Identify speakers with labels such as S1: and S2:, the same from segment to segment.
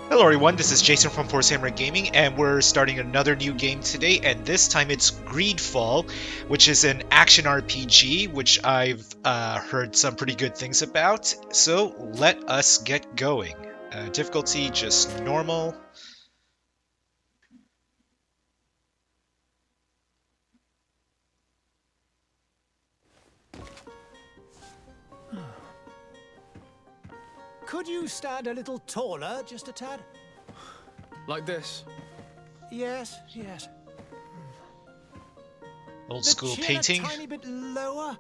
S1: Hello everyone, this is Jason from Force Hammer Gaming, and we're starting another new game today, and this time it's GreedFall, which is an action RPG, which I've heard some pretty good things about, so let us get going. Difficulty, just normal.
S2: Could you stand a little taller, just a tad?
S3: Like this?
S2: Yes, yes.
S1: Old school painting.
S2: A tiny bit lower.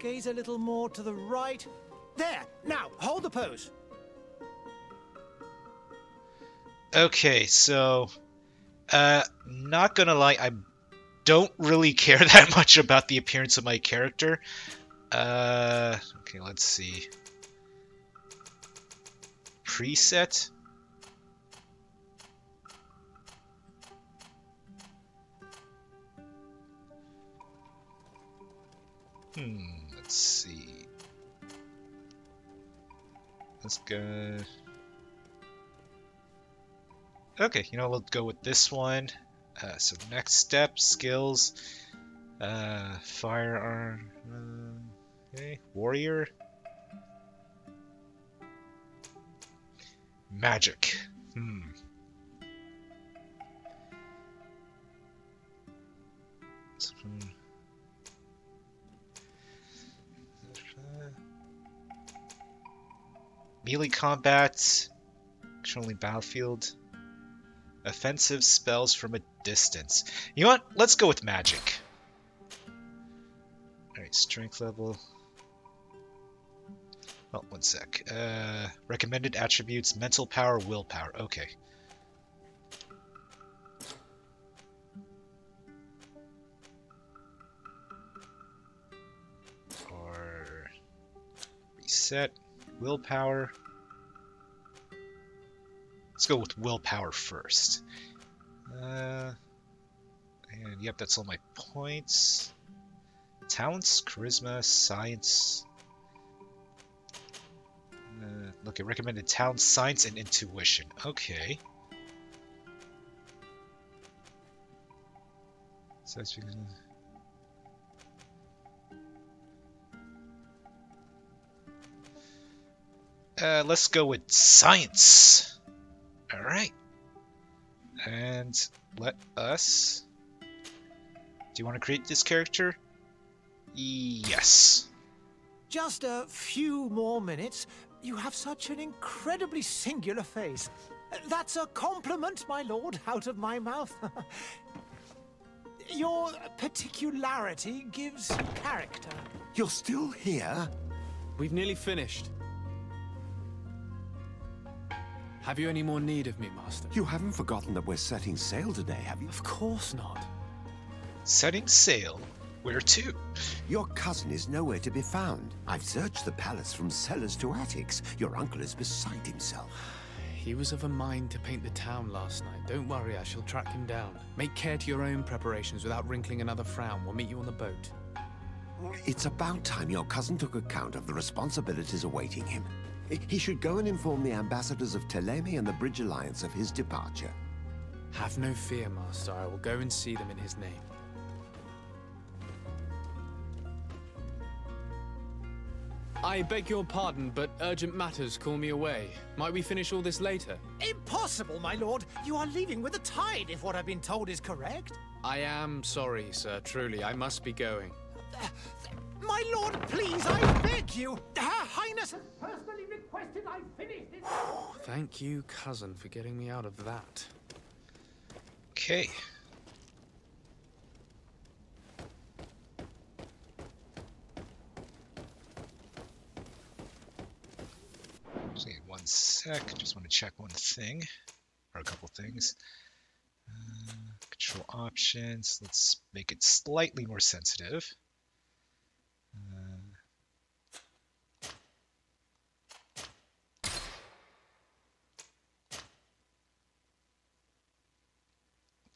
S2: Gaze a little more to the right. There. Now, hold the pose.
S1: Okay, so not gonna lie, I don't really care that much about the appearance of my character. Okay, let's see. Preset. Let's see. Let's go. Okay, you know, we'll go with this one. So next step, skills, firearm, okay, warrior, magic. Melee combat, controlling battlefield, offensive spells from a distance. You know what? Let's go with magic. Alright, strength level. Oh, one sec. Recommended attributes, mental power, willpower. Okay. Or reset. Willpower. Let's go with willpower first. And yep, that's all my points. Talents, charisma, science. Look at recommended talents, science, and intuition. Okay. So that's let's go with science. All right. And let us... Do you want to create this character? Yes.
S2: Just a few more minutes. You have such an incredibly singular face. That's a compliment, my lord, out of my mouth. Your particularity gives character.
S4: You're still here?
S3: We've nearly finished. Have you any more need of me, Master?
S4: You haven't forgotten that we're setting sail today, have you?
S3: Of course not.
S1: Setting sail? Where to?
S4: Your cousin is nowhere to be found. I've searched the palace from cellars to attics. Your uncle is beside himself.
S3: He was of a mind to paint the town last night. Don't worry, I shall track him down. Make care to your own preparations without wrinkling another frown. We'll meet you on the boat.
S4: It's about time your cousin took account of the responsibilities awaiting him. He should go and inform the ambassadors of Telemi and the Bridge Alliance of his departure.
S3: Have no fear, Master. I will go and see them in his name. I beg your pardon, but urgent matters call me away. Might we finish all this later?
S2: Impossible, my lord. You are leaving with the tide, if what I've been told is correct.
S3: I am sorry, sir. Truly, I must be going.
S2: My lord, please, I beg you. Her Highness has personally requested I finish this.
S3: Thank you, cousin, for getting me out of that.
S1: Okay. One sec, just want to check one thing, or a couple things. Control options, let's make it slightly more sensitive.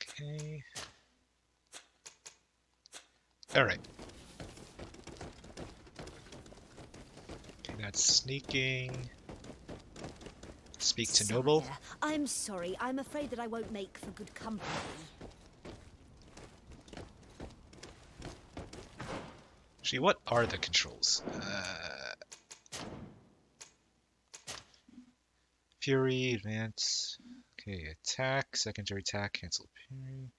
S1: Okay. All right. Okay, that's sneaking. Speak to Noble.
S5: Sire, I'm sorry. I'm afraid that I won't make for good company.
S1: Actually, what are the controls? Fury, advance. Okay, attack, secondary attack, cancel parry.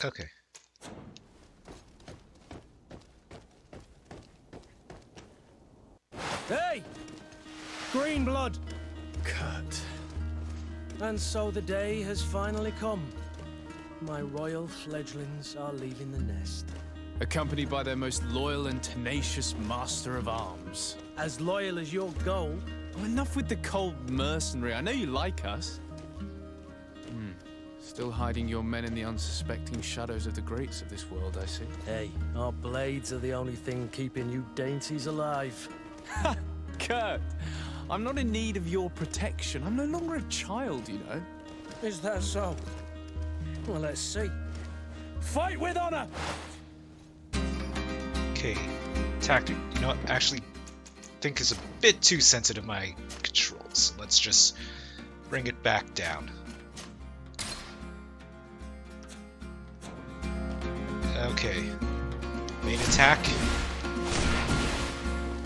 S1: Okay.
S6: Hey! Green blood! Cut. And so the day has finally come. My royal fledglings are leaving the nest.
S3: Accompanied by their most loyal and tenacious master of arms.
S6: As loyal as your gold.
S3: Oh, enough with the cold mercenary. I know you like us. Still hiding your men in the unsuspecting shadows of the greats of this world, I see.
S6: Hey, our blades are the only thing keeping you dainties alive.
S3: Ha! Kurt! I'm not in need of your protection. I'm no longer a child, you know.
S6: Is that so? Well, let's see. Fight with honor!
S1: Okay, tactic. You know what? I actually think is a bit too sensitive, my controls. Let's just bring it back down. Okay. Main attack.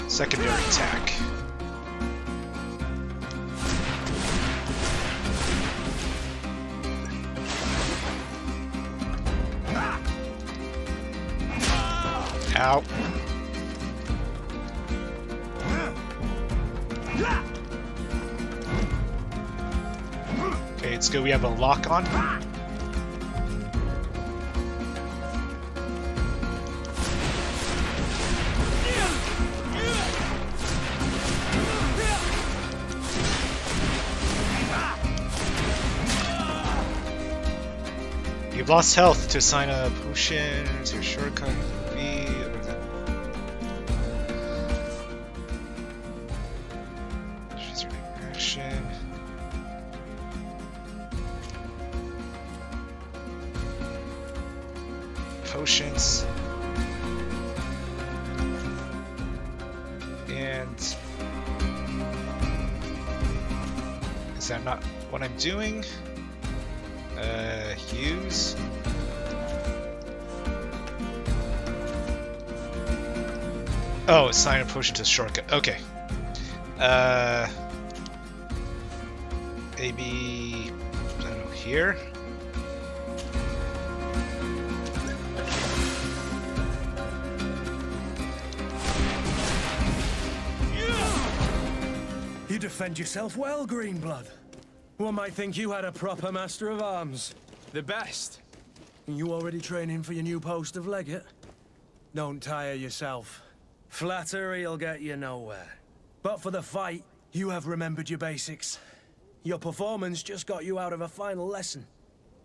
S1: Secondary attack. Ow. Okay, it's good. We have a lock on. You've lost health. To assign a potion to your shortcut. Action. Potions. And is that not what I'm doing? Use. Oh, assign a potion to the shortcut. Okay. Maybe, I don't know, here?
S6: You defend yourself well, Greenblood. One might think you had a proper master of arms.
S3: The best.
S6: You already training for your new post of legate? Don't tire yourself. Flattery'll get you nowhere. But for the fight, you have remembered your basics. Your performance just got you out of a final lesson.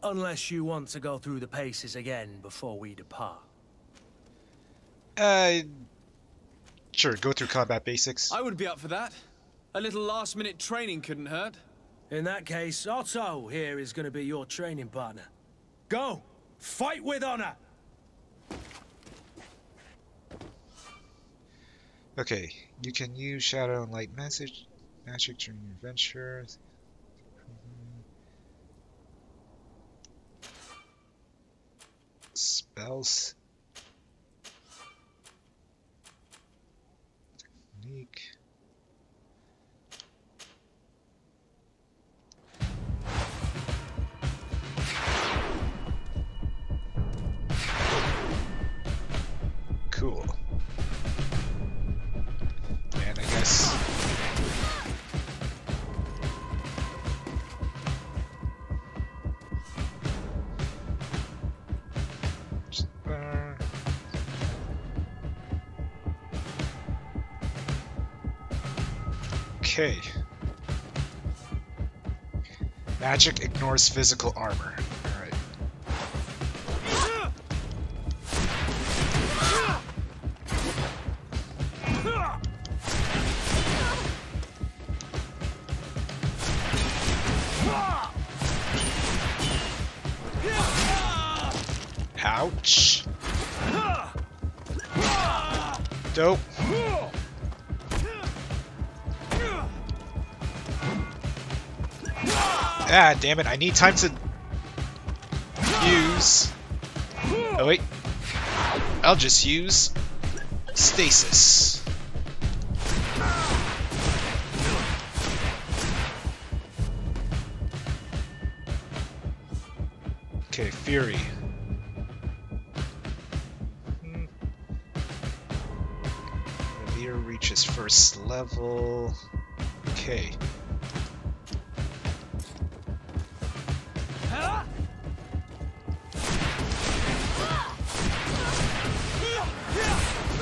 S6: Unless you want to go through the paces again before we depart.
S1: Sure, go through combat basics.
S3: I would be up for that. A little last-minute training couldn't hurt.
S6: In that case, Otto here is going to be your training partner. Go! Fight with honor!
S1: Okay, you can use Shadow and Light magic during your adventure. Spells. Technique. Cool. And I guess okay. Magic ignores physical armor. Alright. Ouch. Dope. Ah, damn it, I need time to use... Oh wait. I'll just use stasis. Okay, Fury. Revere reaches first level. Okay.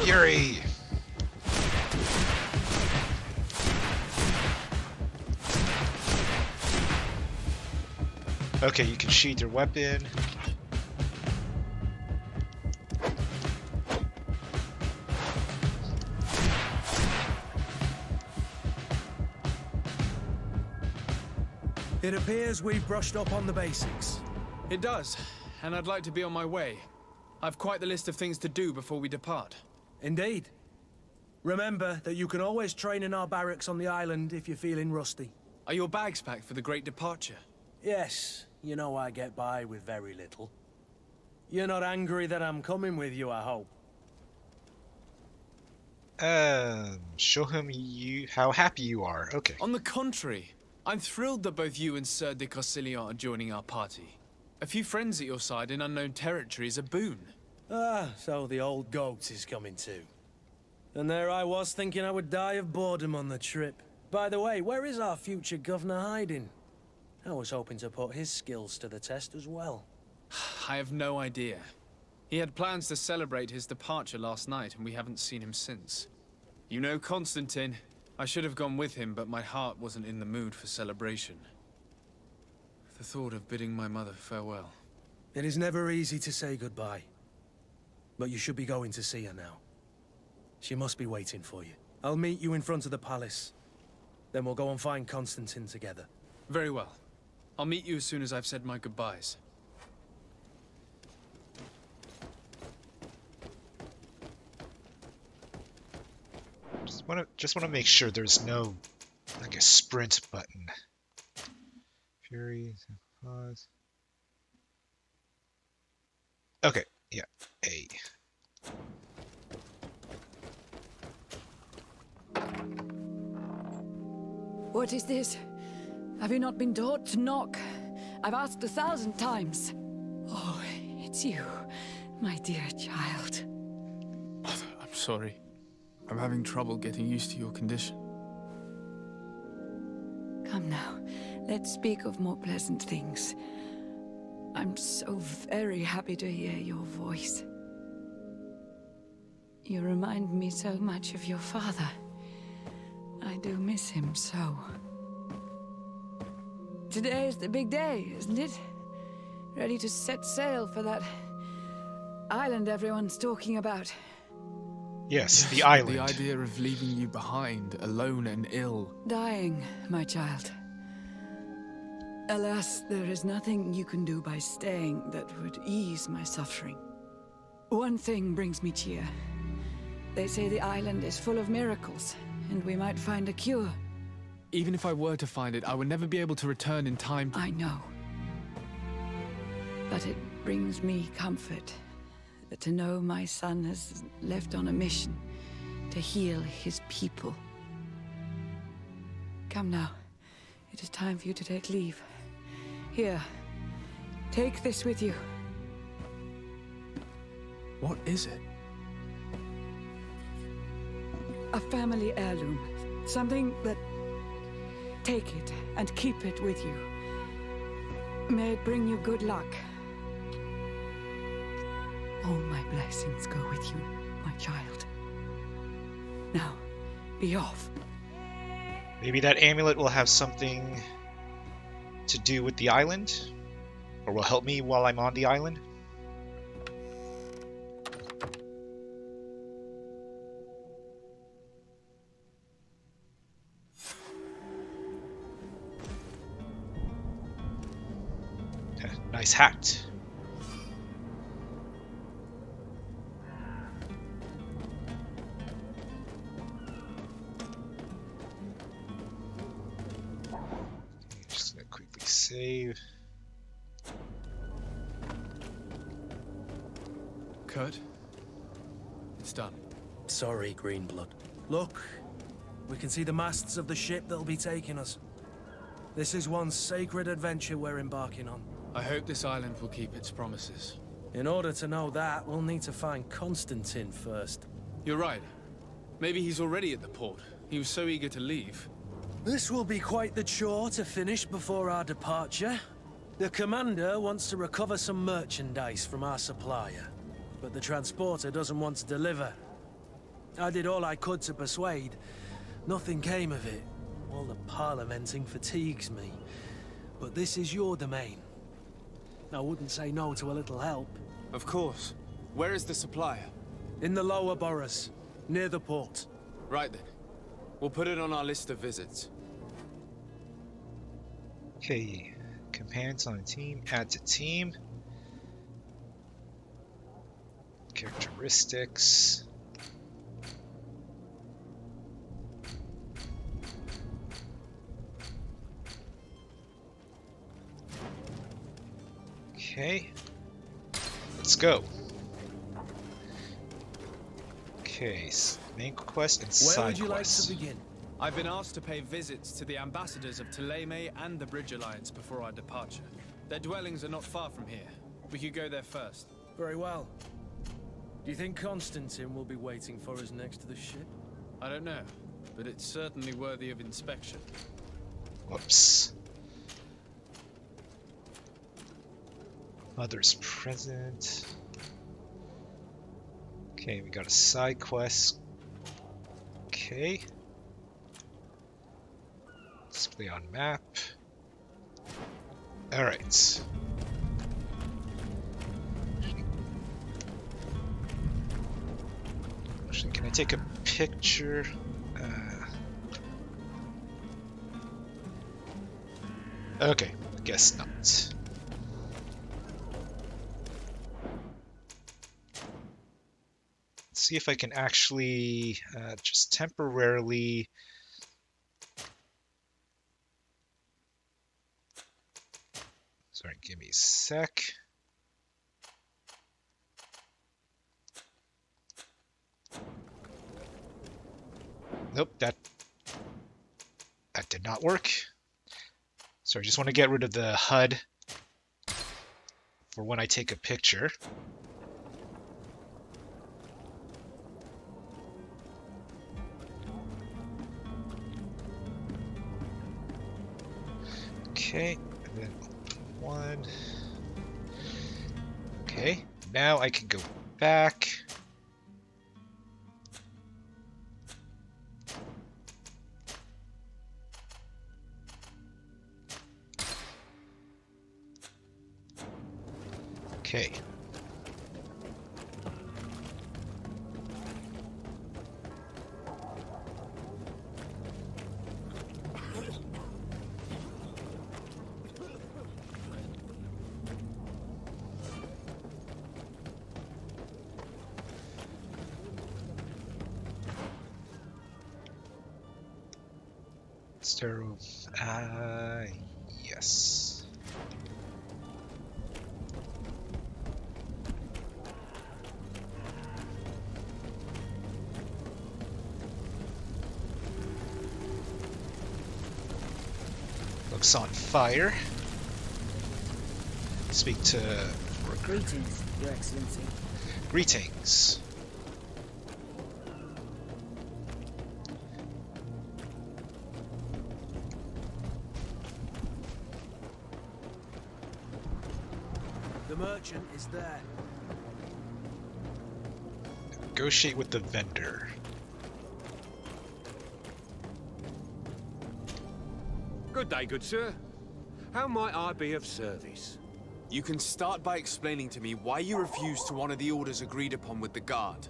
S1: Fury! Okay, you can sheath your weapon.
S6: It appears we've brushed up on the basics.
S3: It does, and I'd like to be on my way. I've quite the list of things to do before we depart.
S6: Indeed. Remember that you can always train in our barracks on the island if you're feeling rusty.
S3: Are your bags packed for the great departure?
S6: Yes, you know I get by with very little. You're not angry that I'm coming with you, I hope.
S1: Show him how happy you are. Okay.
S3: On the contrary, I'm thrilled that both you and Mr de Courcillon are joining our party. A few friends at your side in unknown territory is a boon.
S6: Ah, so the old goat is coming too. And there I was thinking I would die of boredom on the trip. By the way, where is our future governor hiding? I was hoping to put his skills to the test as well.
S3: I have no idea. He had plans to celebrate his departure last night, and we haven't seen him since. You know Constantine. I should have gone with him, but my heart wasn't in the mood for celebration. The thought of bidding my mother farewell.
S6: It is never easy to say goodbye. But you should be going to see her now. She must be waiting for you. I'll meet you in front of the palace. Then we'll go and find Constantine together.
S3: Very well. I'll meet you as soon as I've said my goodbyes.
S1: Just wanna make sure there's no like a sprint button. Fury, pause. Okay, yeah, A.
S7: What is this? Have you not been taught to knock? I've asked 1,000 times. Oh, it's you, my dear child.
S3: Mother, I'm sorry. I'm having trouble getting used to your condition.
S7: Come now, let's speak of more pleasant things. I'm so very happy to hear your voice. You remind me so much of your father. I do miss him so. Today is the big day, isn't it? Ready to set sail for that island everyone's talking about.
S1: Yes, the island.
S3: The idea of leaving you behind, alone and ill.
S7: Dying, my child. Alas, there is nothing you can do by staying that would ease my suffering. One thing brings me cheer. They say the island is full of miracles, and we might find a cure.
S3: Even if I were to find it, I would never be able to return in time to...
S7: I know. But it brings me comfort to know my son has left on a mission to heal his people. Come now. It is time for you to take leave. Here, take this with you.
S3: What is it?
S7: A family heirloom. Something that... Take it and keep it with you. May it bring you good luck. All my blessings go with you, my child. Now, be off.
S1: Maybe that amulet will have something to do with the island? Or will help me while I'm on the island? Nice hat. Save.
S3: Kurt, it's done.
S6: Sorry, Greenblood. Look, we can see the masts of the ship that'll be taking us. This is one sacred adventure we're embarking on.
S3: I hope this island will keep its promises.
S6: In order to know that, we'll need to find Constantine first.
S3: You're right. Maybe he's already at the port. He was so eager to leave.
S6: This will be quite the chore to finish before our departure. The commander wants to recover some merchandise from our supplier, but the transporter doesn't want to deliver. I did all I could to persuade. Nothing came of it. All the parliamenting fatigues me. But this is your domain. I wouldn't say no to a little help.
S3: Of course. Where is the supplier?
S6: In the lower boroughs, near the port.
S3: Right then. We'll put it on our list of visits.
S1: Okay. Companions on a team. Add to team. Characteristics. Okay, let's go. Okay, main quest and side
S6: Where would you
S1: quests.
S6: like to begin?
S3: I've been asked to pay visits to the ambassadors of Thélème and the Bridge Alliance before our departure. Their dwellings are not far from here. We could go there first.
S6: Very well. Do you think Constantine will be waiting for us next to the ship?
S3: I don't know, but it's certainly worthy of inspection.
S1: Whoops. Mother's present. Okay, we got a side quest. Okay. Display on map. Alright. Actually, can I take a picture? Okay, guess not. See if I can actually just temporarily sorry, give me a sec. Nope, that did not work. So I just want to get rid of the HUD for when I take a picture. Okay, and then one. Okay, now I can go back. Okay. Stereo. Yes. Looks on fire. Speak to worker.
S8: Greetings, Your Excellency.
S1: Greetings.
S6: The merchant is there.
S1: Negotiate with the vendor.
S9: Good day, good sir. How might I be of service?
S3: You can start by explaining to me why you refused to honor the orders agreed upon with the guard.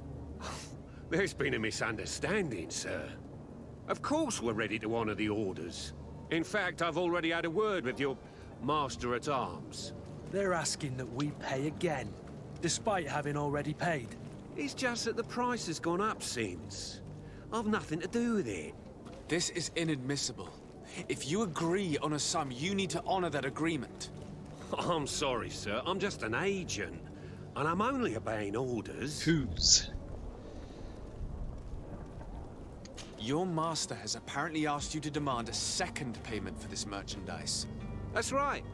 S9: There's been a misunderstanding, sir. Of course we're ready to honor the orders. In fact, I've already had a word with your master-at-arms.
S6: They're asking that we pay again, despite having already paid.
S9: It's just that the price has gone up since. I've nothing to do with it.
S3: This is inadmissible. If you agree on a sum, you need to honor that agreement.
S9: I'm sorry, sir. I'm just an agent. And I'm only obeying orders.
S1: Whose?
S3: Your master has apparently asked you to demand a second payment for this merchandise.
S9: That's right.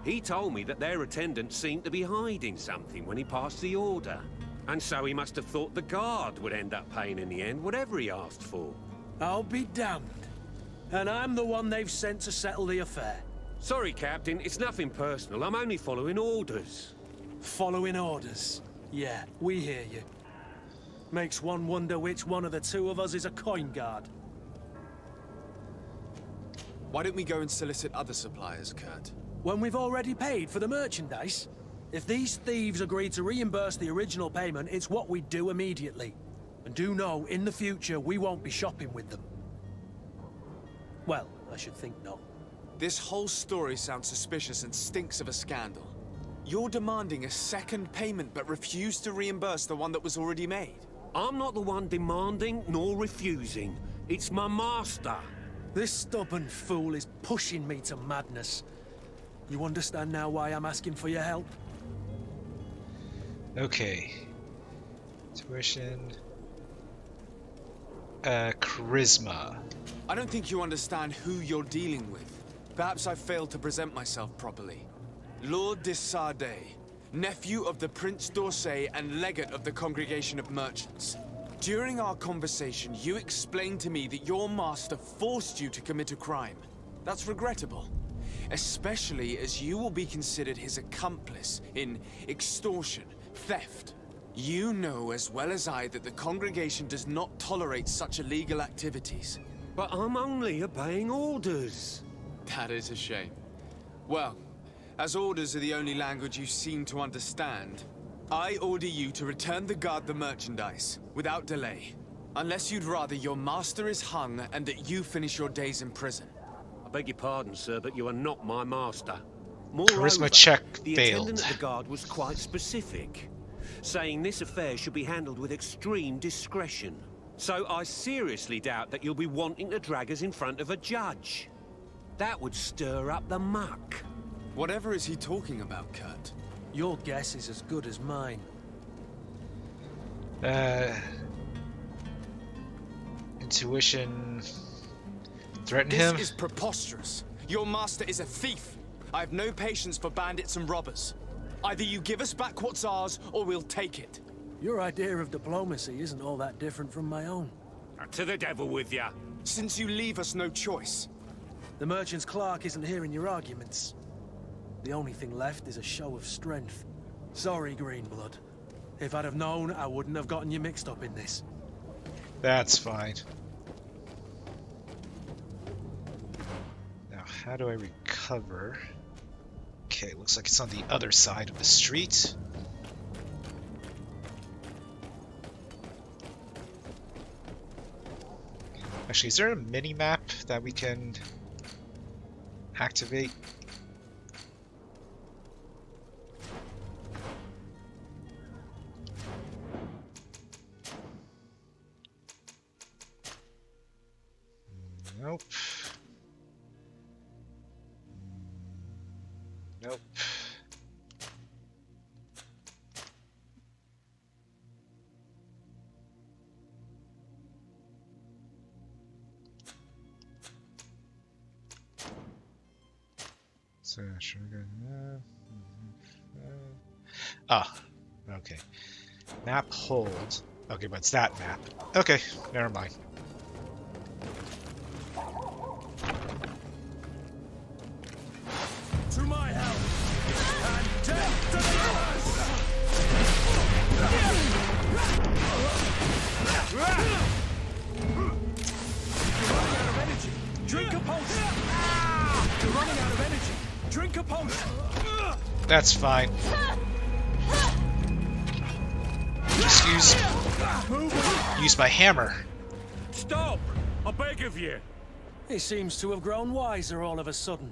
S9: He told me that their attendant seemed to be hiding something when he passed the order. And so he must have thought the guard would end up paying in the end, whatever he asked for.
S6: I'll be damned. And I'm the one they've sent to settle the affair.
S9: Sorry, Captain. It's nothing personal. I'm only following orders.
S6: Following orders? Yeah, we hear you. Makes one wonder which one of the two of us is a coin guard.
S3: Why don't we go and solicit other suppliers, Kurt?
S6: When we've already paid for the merchandise? If these thieves agree to reimburse the original payment, it's what we do immediately. And do know, in the future, we won't be shopping with them. Well, I should think not.
S3: This whole story sounds suspicious and stinks of a scandal. You're demanding a second payment but refuse to reimburse the one that was already made.
S9: I'm not the one demanding nor refusing. It's my master.
S6: This stubborn fool is pushing me to madness. You understand now why I'm asking for your help?
S1: Okay. Tuition. Charisma.
S3: I don't think you understand who you're dealing with. Perhaps I failed to present myself properly. Lord de Sade, nephew of the Prince d'Orsay and legate of the Congregation of Merchants. During our conversation, you explained to me that your master forced you to commit a crime. That's regrettable, especially as you will be considered his accomplice in extortion, theft. You know as well as I that the congregation does not tolerate such illegal activities.
S9: But I'm only obeying orders.
S3: That is a shame. Well, as orders are the only language you seem to understand, I order you to return the guard the merchandise, without delay. Unless you'd rather your master is hung and that you finish your days in prison.
S9: I beg your pardon, sir, but you are not my master. Moreover,
S1: Charisma check
S9: the
S1: failed.
S9: attendant at the guard was quite specific, saying this affair should be handled with extreme discretion. So I seriously doubt that you'll be wanting to drag us in front of a judge. That would stir up the muck.
S3: Whatever is he talking about, Kurt?
S6: Your guess is as good as mine.
S1: Intuition. Threaten
S3: This
S1: him?
S3: is preposterous. Your master is a thief. I have no patience for bandits and robbers. Either you give us back what's ours, or we'll take it.
S6: Your idea of diplomacy isn't all that different from my own.
S9: To the devil with ya.
S3: Since you leave us no choice.
S6: The merchant's clerk isn't hearing your arguments. The only thing left is a show of strength. Sorry, Greenblood. If I'd have known, I wouldn't have gotten you mixed up in this.
S1: That's fine. Now, how do I recover? Okay, looks like it's on the other side of the street. Actually, is there a mini-map that we can activate? Nope. Nope. So, sugar. Okay. Map hold. Okay, but it's that map. Okay, never mind.
S6: To my help! And death to the You're running out of energy. Drink a potion. You're running out of energy. Drink a potion.
S1: That's fine. Just use my hammer.
S9: Stop! I beg of you.
S6: He seems to have grown wiser all of a sudden.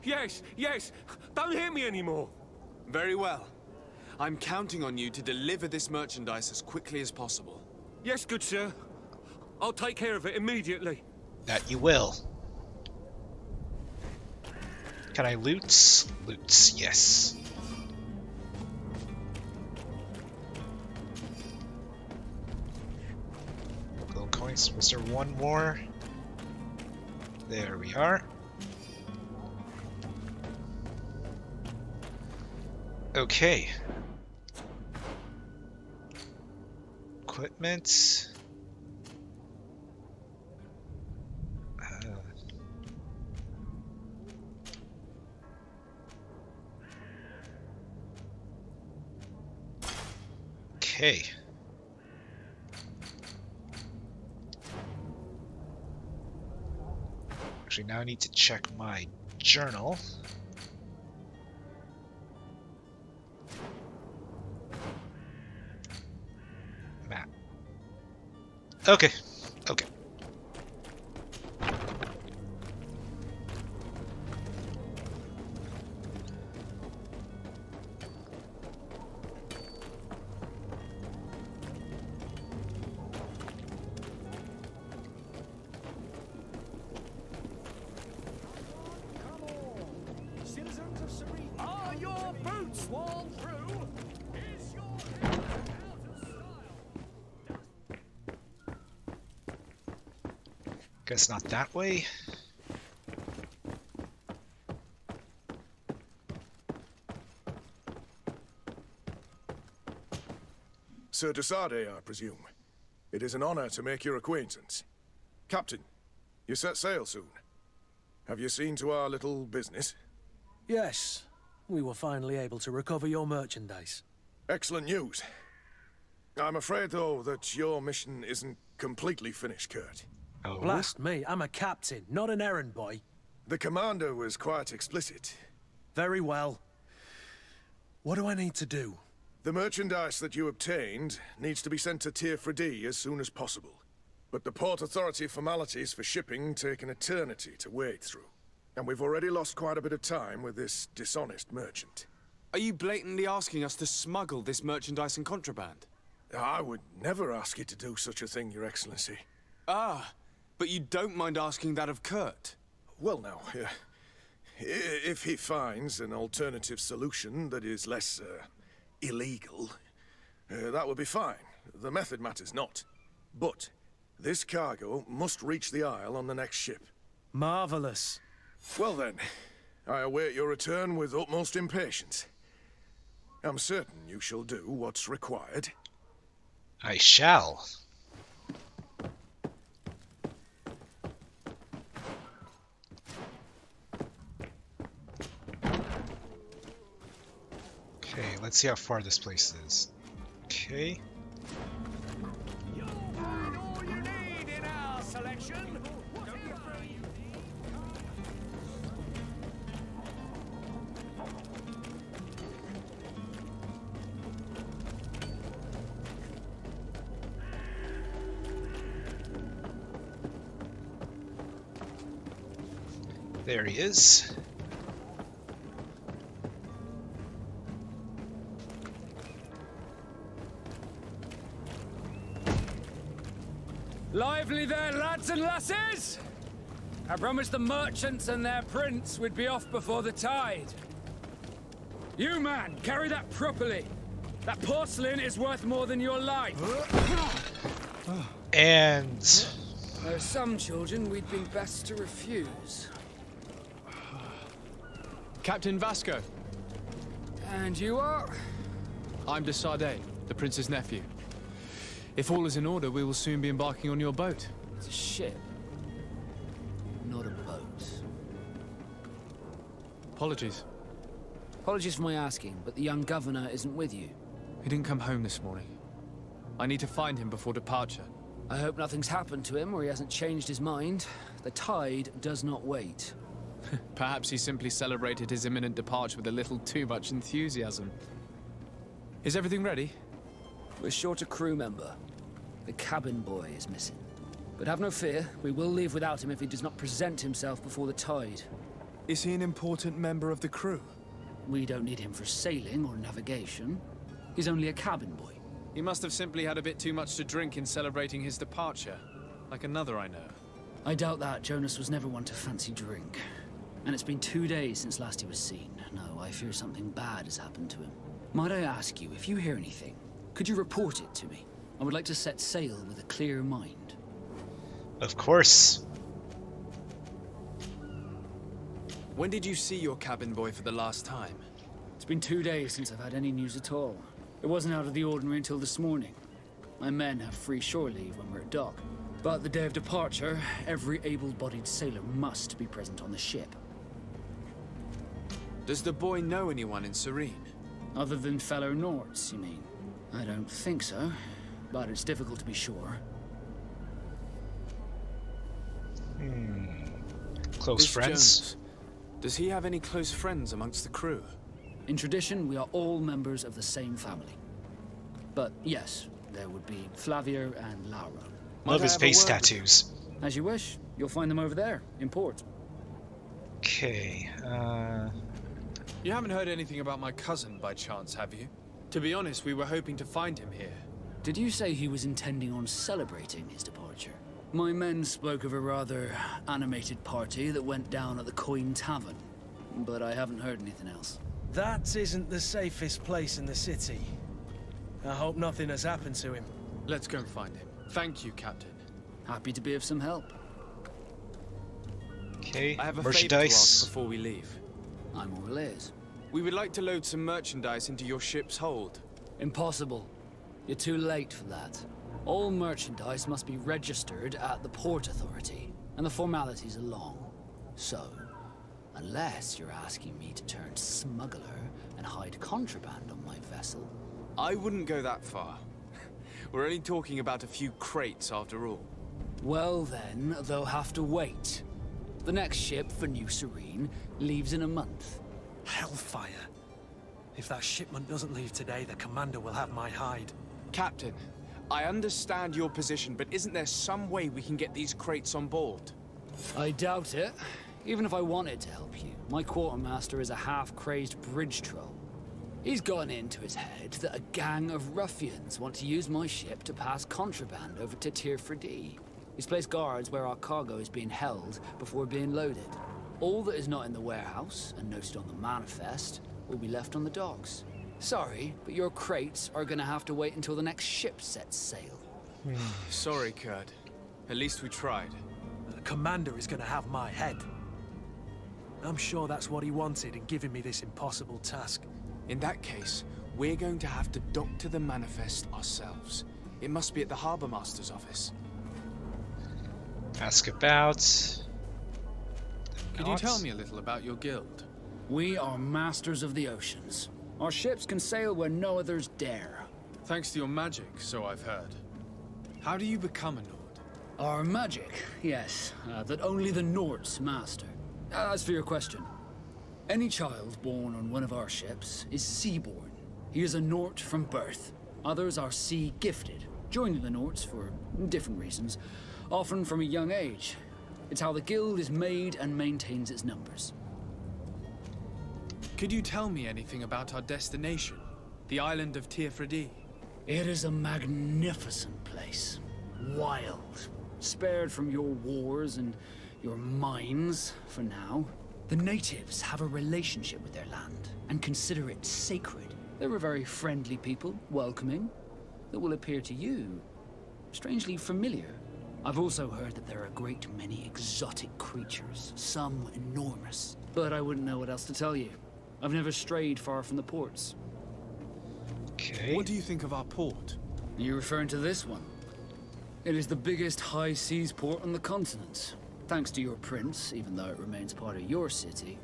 S9: Yes, yes. Don't hit me anymore.
S3: Very well. I'm counting on you to deliver this merchandise as quickly as possible.
S9: Yes, good sir. I'll take care of it immediately.
S1: That you will. Can I loot? Loot, yes. Gold coins. Was there one more? There we are. Okay. Equipment. Okay. Actually, now I need to check my journal. Map. Okay. Okay.
S2: Citizens of Serene, are your boots worn through? Is your head out of style?
S1: Guess not that way.
S8: Sir de Sade, I presume. It is an honor to make your acquaintance. Captain, you set sail soon. Have you seen to our little business?
S6: Yes, we were finally able to recover your merchandise.
S8: Excellent news. I'm afraid, though, that your mission isn't completely finished, Kurt.
S1: Oh.
S6: Blast me, I'm a captain, not an errand boy.
S8: The commander was quite explicit.
S6: Very well. What do I need to do?
S8: The merchandise that you obtained needs to be sent to Teer Fradee as soon as possible. But the Port Authority formalities for shipping take an eternity to wade through. And we've already lost quite a bit of time with this dishonest merchant.
S10: Are you blatantly asking us to smuggle this merchandise and contraband?
S8: I would never ask you to do such a thing, Your Excellency.
S10: Ah, but you don't mind asking that of Kurt?
S8: Well, now, if he finds an alternative solution that is less, illegal, that would be fine. The method matters not. But this cargo must reach the Isle on the next ship.
S6: Marvelous.
S8: Well then, I await your return with utmost impatience. I'm certain you shall do what's required.
S1: I shall. Okay, let's see how far this place is. Okay.
S2: You'll find all you need in our selection.
S1: There he is.
S11: Lively there, lads and lasses! I promised the merchants and their prince we'd be off before the tide. You, man, carry that properly. That porcelain is worth more than your life.
S1: And...
S11: There are some children we'd be best to refuse.
S3: Captain Vasco.
S11: And you are?
S3: I'm de Sade, the prince's nephew. If all is in order, we will soon be embarking on your boat.
S11: It's a ship, not a boat.
S3: Apologies.
S11: Apologies for my asking, but the young governor isn't with you.
S3: He didn't come home this morning. I need to find him before departure.
S11: I hope nothing's happened to him or he hasn't changed his mind. The tide does not wait.
S3: Perhaps he simply celebrated his imminent departure with a little too much enthusiasm. Is everything ready?
S11: We're short a crew member. The cabin boy is missing. But have no fear, we will leave without him if he does not present himself before the tide.
S10: Is he an important member of the crew?
S11: We don't need him for sailing or navigation. He's only a cabin boy.
S3: He must have simply had a bit too much to drink in celebrating his departure. Like another I know.
S11: I doubt that. Jonas was never one to fancy drink.
S12: And it's been 2 days since last he was seen. No, I fear something bad has happened to him. Might I ask you, if you hear anything, could you report it to me? I would like to set sail with a clear mind.
S1: Of course.
S10: When did you see your cabin boy for the last time?
S12: It's been 2 days since I've had any news at all. It wasn't out of the ordinary until this morning. My men have free shore leave when we're at dock. But the day of departure, every able-bodied sailor must be present on the ship.
S10: Does the boy know anyone in Serene?
S12: Other than fellow Nauts, you mean? I don't think so, but it's difficult to be sure.
S1: Close friends?
S10: Jonas, does he have any close friends amongst the crew?
S12: In tradition, we are all members of the same family. But yes, there would be Flavia and Lauro.
S1: Love his face tattoos.
S12: As you wish. You'll find them over there, in port.
S1: Okay,
S3: You haven't heard anything about my cousin by chance, have you? To be honest, we were hoping to find him here.
S12: Did you say he was intending on celebrating his departure? My men spoke of a rather animated party that went down at the Tavern, but I haven't heard anything else.
S6: That isn't the safest place in the city. I hope nothing has happened to him.
S3: Let's go and find him. Thank you, Captain.
S12: Happy to be of some help.
S1: Okay,
S10: I have a favor to ask before we leave.
S12: I'm all ears.
S10: We would like to load some merchandise into your ship's hold.
S12: Impossible. You're too late for that. All merchandise must be registered at the Port Authority, and the formalities are long. So, unless you're asking me to turn smuggler and hide contraband on my vessel...
S10: I wouldn't go that far. We're only talking about a few crates after all.
S12: Well then, they'll have to wait. The next ship for New Serene leaves in a month.
S2: Hellfire. If that shipment doesn't leave today, the commander will have my hide.
S10: Captain, I understand your position, but isn't there some way we can get these crates on board?
S12: I doubt it. Even if I wanted to help you, my quartermaster is a half-crazed bridge troll. He's gotten into his head that a gang of ruffians want to use my ship to pass contraband over to Teer Fradee. He's placed guards where our cargo is being held before being loaded. All that is not in the warehouse and noted on the manifest will be left on the docks. Sorry, but your crates are gonna have to wait until the next ship sets sail.
S10: Sorry, Kurt. At least we tried.
S2: The commander is gonna have my head. I'm sure that's what he wanted in giving me this impossible task.
S10: In that case, we're going to have to dock to the manifest ourselves. It must be at the Harbour Master's office.
S1: Ask about...
S3: Could you tell me a little about your guild?
S12: We are masters of the oceans. Our ships can sail where no others dare.
S3: Thanks to your magic, so I've heard. How do you become a Nord?
S12: Our magic, yes, that only the Nords master. As for your question, any child born on one of our ships is sea-born. He is a Nord from birth. Others are sea-gifted, joining the Nords for different reasons, often from a young age. It's how the guild is made and maintains its numbers.
S3: Could you tell me anything about our destination? The island of Teer Fradee?
S12: It is a magnificent place. Wild. Spared from your wars and your mines, for now. The natives have a relationship with their land and consider it sacred. They're a very friendly people, welcoming, that will appear to you strangely familiar. I've also heard that there are a great many exotic creatures, some enormous. But I wouldn't know what else to tell you. I've never strayed far from the ports.
S1: Okay.
S3: What do you think of our port?
S12: Are you referring to this one? It is the biggest high seas port on the continent. Thanks to your prince, even though it remains part of your city,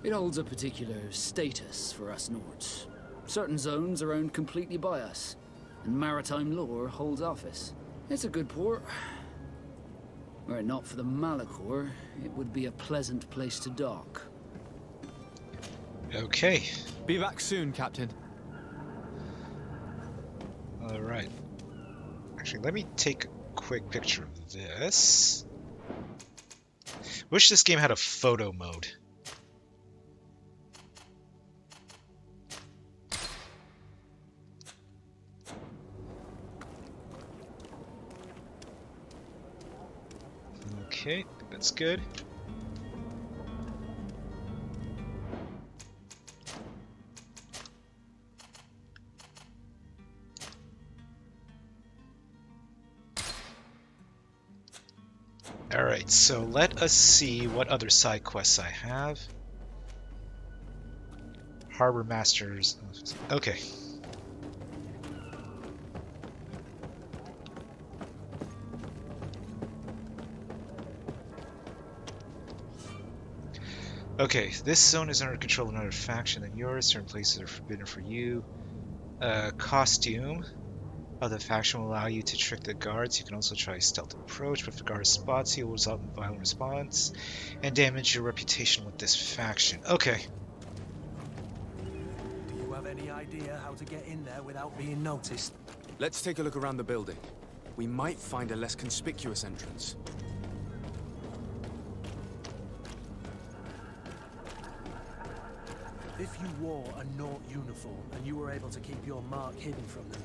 S12: it holds a particular status for us Nords. Certain zones are owned completely by us, and maritime law holds office. It's a good port. Were it not for the Malachor, it would be a pleasant place to dock.
S1: Okay.
S10: Be back soon, Captain.
S1: Alright. Actually, let me take a quick picture of this. Wish this game had a photo mode. Okay, that's good. Alright, so let us see what other side quests I have. Harbor Masters. Okay. Okay, this zone is under control of another faction than yours. Certain places are forbidden for you. Costume of the faction will allow you to trick the guards. You can also try a stealth approach, but if the guard spots you, it will result in violent response and damage your reputation with this faction. Okay.
S6: Do you have any idea how to get in there without being noticed?
S10: Let's take a look around the building. We might find a less conspicuous entrance.
S6: If you wore a Naut uniform and you were able to keep your mark hidden from them,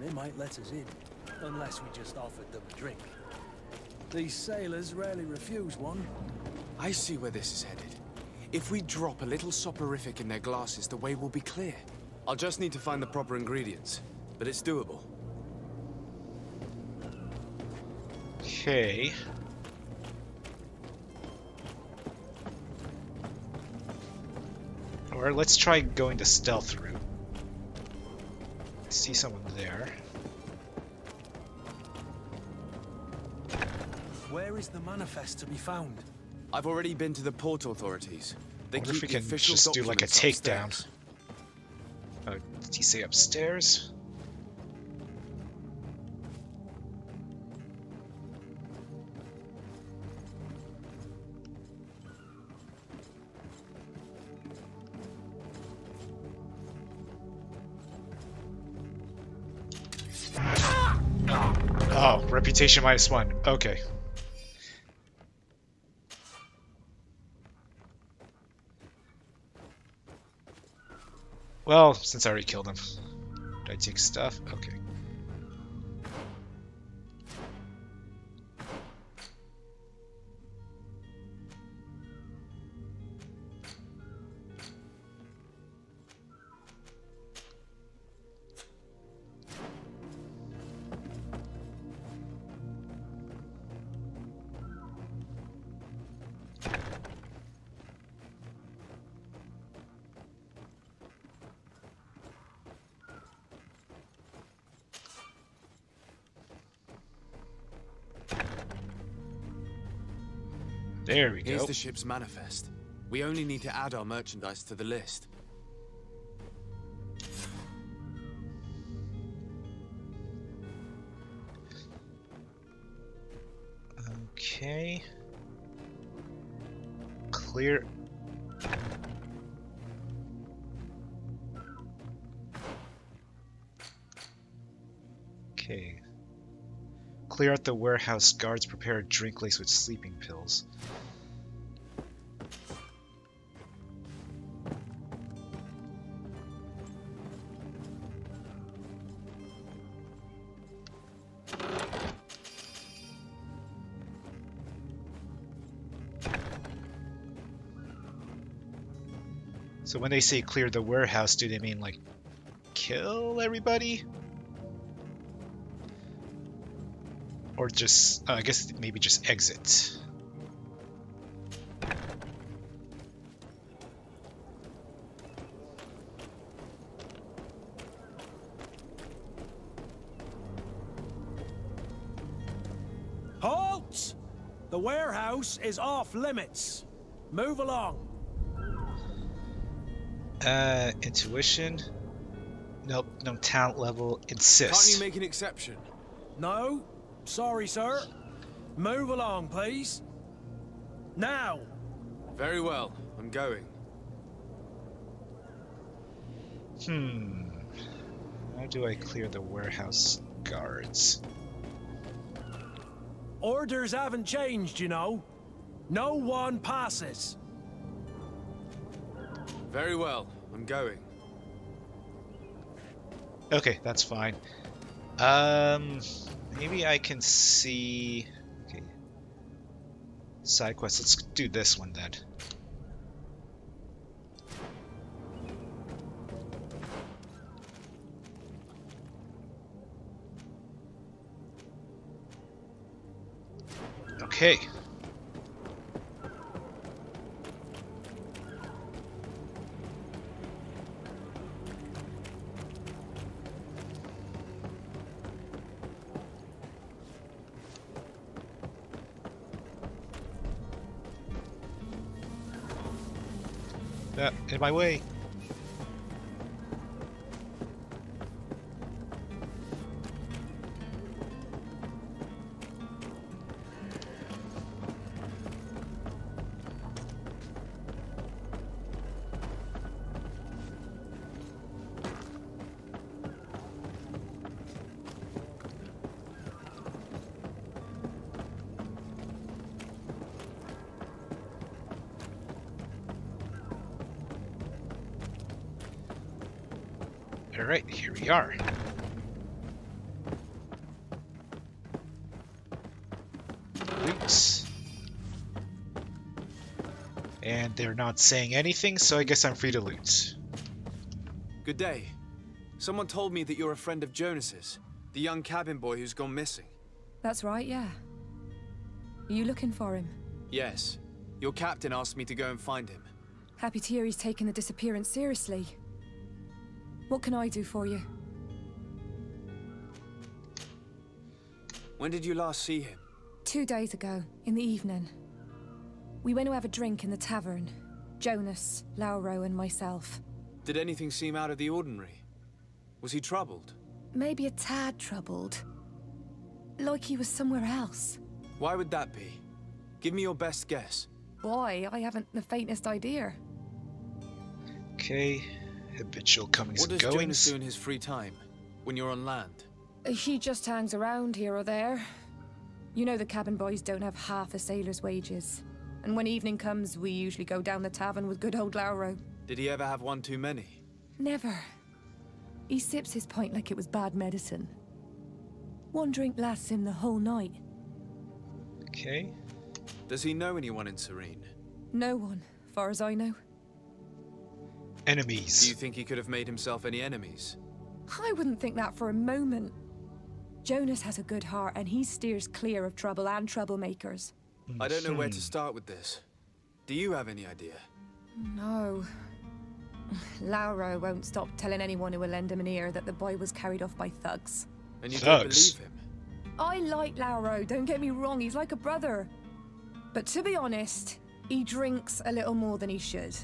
S6: they might let us in, unless we just offered them a drink. These sailors rarely refuse one.
S10: I see where this is headed. If we drop a little soporific in their glasses, the way will be clear. I'll just need to find the proper ingredients, but it's doable.
S1: Okay. Or let's try going the stealth route. See someone there.
S6: Where is the manifest to be found?
S10: I've already been to the port authorities. They
S1: wonder if we
S10: keep the
S1: can
S10: official
S1: just do like a
S10: documents
S1: takedown.
S10: upstairs.
S1: Did he say upstairs? Oh, reputation -1. Okay. Well, since I already killed him. Did I take stuff? Okay. There we go.
S10: Here's the ship's manifest. We only need to add our merchandise to the list.
S1: Okay. Clear. Okay. Clear out the warehouse. Guards prepare a drink laced with sleeping pills. So when they say clear the warehouse, do they mean like kill everybody? Or just, I guess maybe just exit.
S6: Halt! The warehouse is off limits. Move along.
S1: Intuition? Nope, no talent level. Insist.
S10: Can't you make an exception?
S6: No. Sorry, sir. Move along, please. Now.
S10: Very well. I'm going.
S1: How do I clear the warehouse guards?
S6: Orders haven't changed, you know. No one passes.
S10: Very well. I'm going.
S1: Okay, that's fine. Maybe I can see... Okay. Side quest. Let's do this one then. Okay. In my way. Alright, here we are. Oops. And they're not saying anything, so I guess I'm free to loot.
S10: Good day. Someone told me that you're a friend of Jonas's, the young cabin boy who's gone missing.
S13: That's right, yeah. Are you looking for him?
S10: Yes. Your captain asked me to go and find him.
S13: Happy to hear he's taken the disappearance seriously. What can I do for you?
S10: When did you last see him?
S13: 2 days ago, in the evening. We went to have a drink in the tavern. Jonas, Lauro, and myself.
S10: Did anything seem out of the ordinary? Was he troubled?
S13: Maybe a tad troubled. Like he was somewhere else.
S10: Why would that be? Give me your best guess.
S13: Boy, I haven't the faintest idea.
S1: Okay. Habitual comings
S10: and
S1: goings.
S10: What does Jonas do in his free time, when you're on land?
S13: He just hangs around here or there. You know the cabin boys don't have half a sailor's wages. And when evening comes, we usually go down the tavern with good old Lauro.
S10: Did he ever have one too many?
S13: Never. He sips his pint like it was bad medicine. One drink lasts him the whole night.
S1: Okay.
S10: Does he know anyone in Serene?
S13: No one, far as I know.
S1: Enemies.
S10: Do you think he could have made himself any enemies?
S13: I wouldn't think that for a moment. Jonas has a good heart and he steers clear of trouble and troublemakers.
S10: I don't know where to start with this. Do you have any idea?
S13: No. Lauro won't stop telling anyone who will lend him an ear that the boy was carried off by thugs.
S10: And you don't believe him?
S13: I like Lauro, don't get me wrong, he's like a brother. But to be honest, he drinks a little more than he should.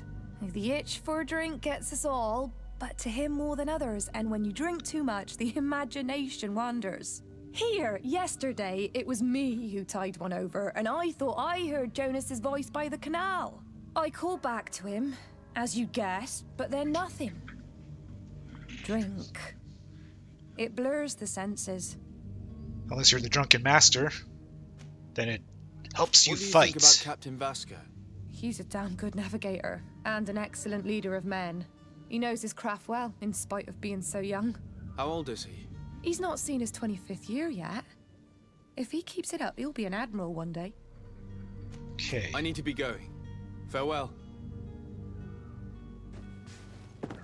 S13: The itch for a drink gets us all, but to him more than others, and when you drink too much, the imagination wanders. Here, yesterday, it was me who tied one over, and I thought I heard Jonas's voice by the canal. I called back to him, as you guessed, but then nothing. Drink. It blurs the senses.
S1: Unless you're the drunken master, then it helps you fight.
S10: What do you think about Captain Vasco?
S13: He's a damn good navigator, and an excellent leader of men. He knows his craft well, in spite of being so young.
S10: How old is he?
S13: He's not seen his 25th year yet. If he keeps it up, he'll be an admiral one day.
S1: Okay.
S10: I need to be going. Farewell.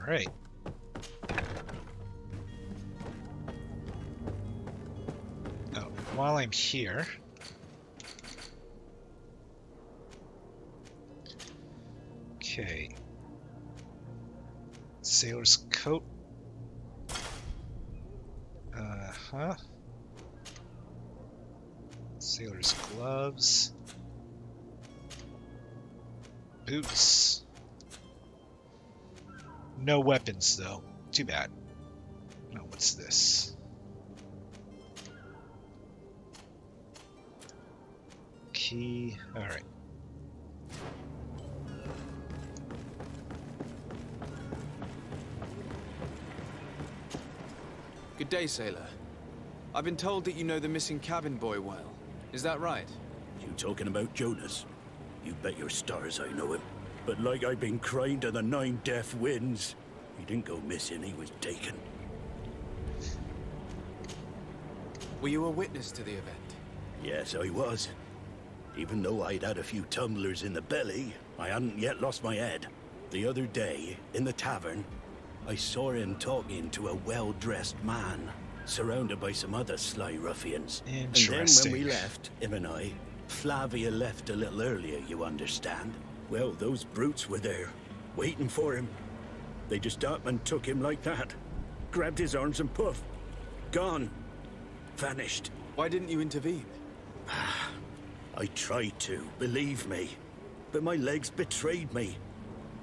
S1: Alright. Oh, while I'm here... Okay. Sailor's coat. Uh-huh. Sailor's gloves. Boots. No weapons, though. Too bad. Oh, what's this? Key. Alright.
S10: Good day, sailor. I've been told that you know the missing cabin boy well. Is that right?
S14: You talking about Jonas? You bet your stars I know him. But like I've been crying to the 9 deaf winds, he didn't go missing, he was taken.
S10: Were you a witness to the event?
S14: Yes, I was. Even though I'd had a few tumblers in the belly, I hadn't yet lost my head. The other day, in the tavern, I saw him talking to a well-dressed man, surrounded by some other sly ruffians. And then when we left, him and I, Flavia left a little earlier, you understand? Well, those brutes were there, waiting for him. They just up and took him like that. Grabbed his arms and poof. Gone. Vanished.
S10: Why didn't you intervene?
S14: I tried to, believe me. But my legs betrayed me.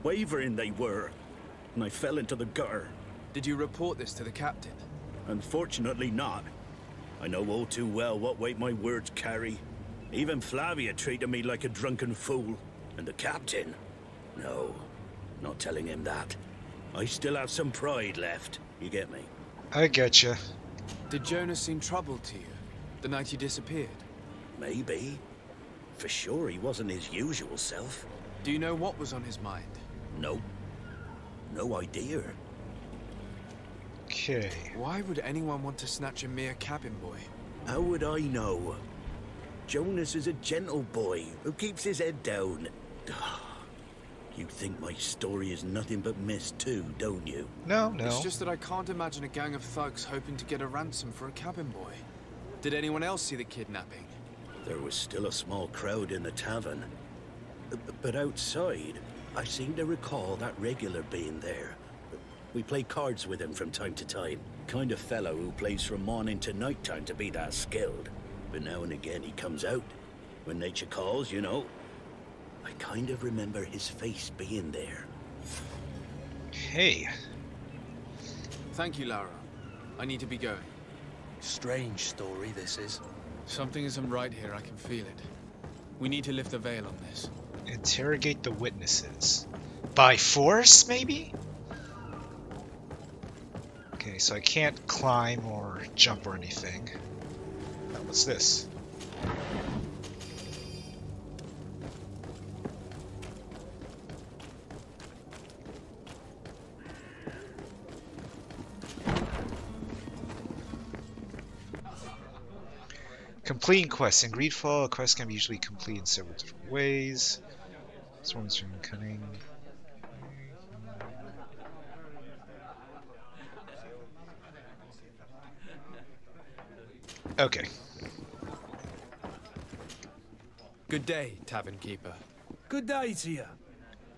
S14: Wavering they were, and I fell into the gutter.
S3: Did you report this to the captain?
S14: Unfortunately not. I know all too well what weight my words carry. Even Flavia treated me like a drunken fool. And the captain? No, not telling him that. I still have some pride left. You get me?
S1: I getcha.
S3: Did Jonas seem troubled to you the night he disappeared?
S14: Maybe. For sure he wasn't his usual self.
S3: Do you know what was on his mind?
S14: No. No idea.
S1: Okay.
S3: Why would anyone want to snatch a mere cabin boy?
S14: How would I know? Jonas is a gentle boy who keeps his head down. You think my story is nothing but mist too, don't you?
S1: No.
S3: It's just that I can't imagine a gang of thugs hoping to get a ransom for a cabin boy. Did anyone else see the kidnapping?
S14: There was still a small crowd in the tavern. But outside, I seem to recall that regular being there. We play cards with him from time to time. Kind of fellow who plays from morning to night time to be that skilled. But now and again he comes out. When nature calls, you know. I kind of remember his face being there.
S1: Hey.
S3: Thank you, Lauro. I need to be going.
S6: Strange story, this is.
S3: Something isn't right here, I can feel it. We need to lift the veil on this.
S1: Interrogate the witnesses. By force, maybe? Okay, so I can't climb or jump or anything. Now, what's this? Completing quests. In GreedFall, a quest can be usually completed in several different ways. This one's from cunning. Okay.
S3: Good day, Tavern Keeper.
S6: Good day to you.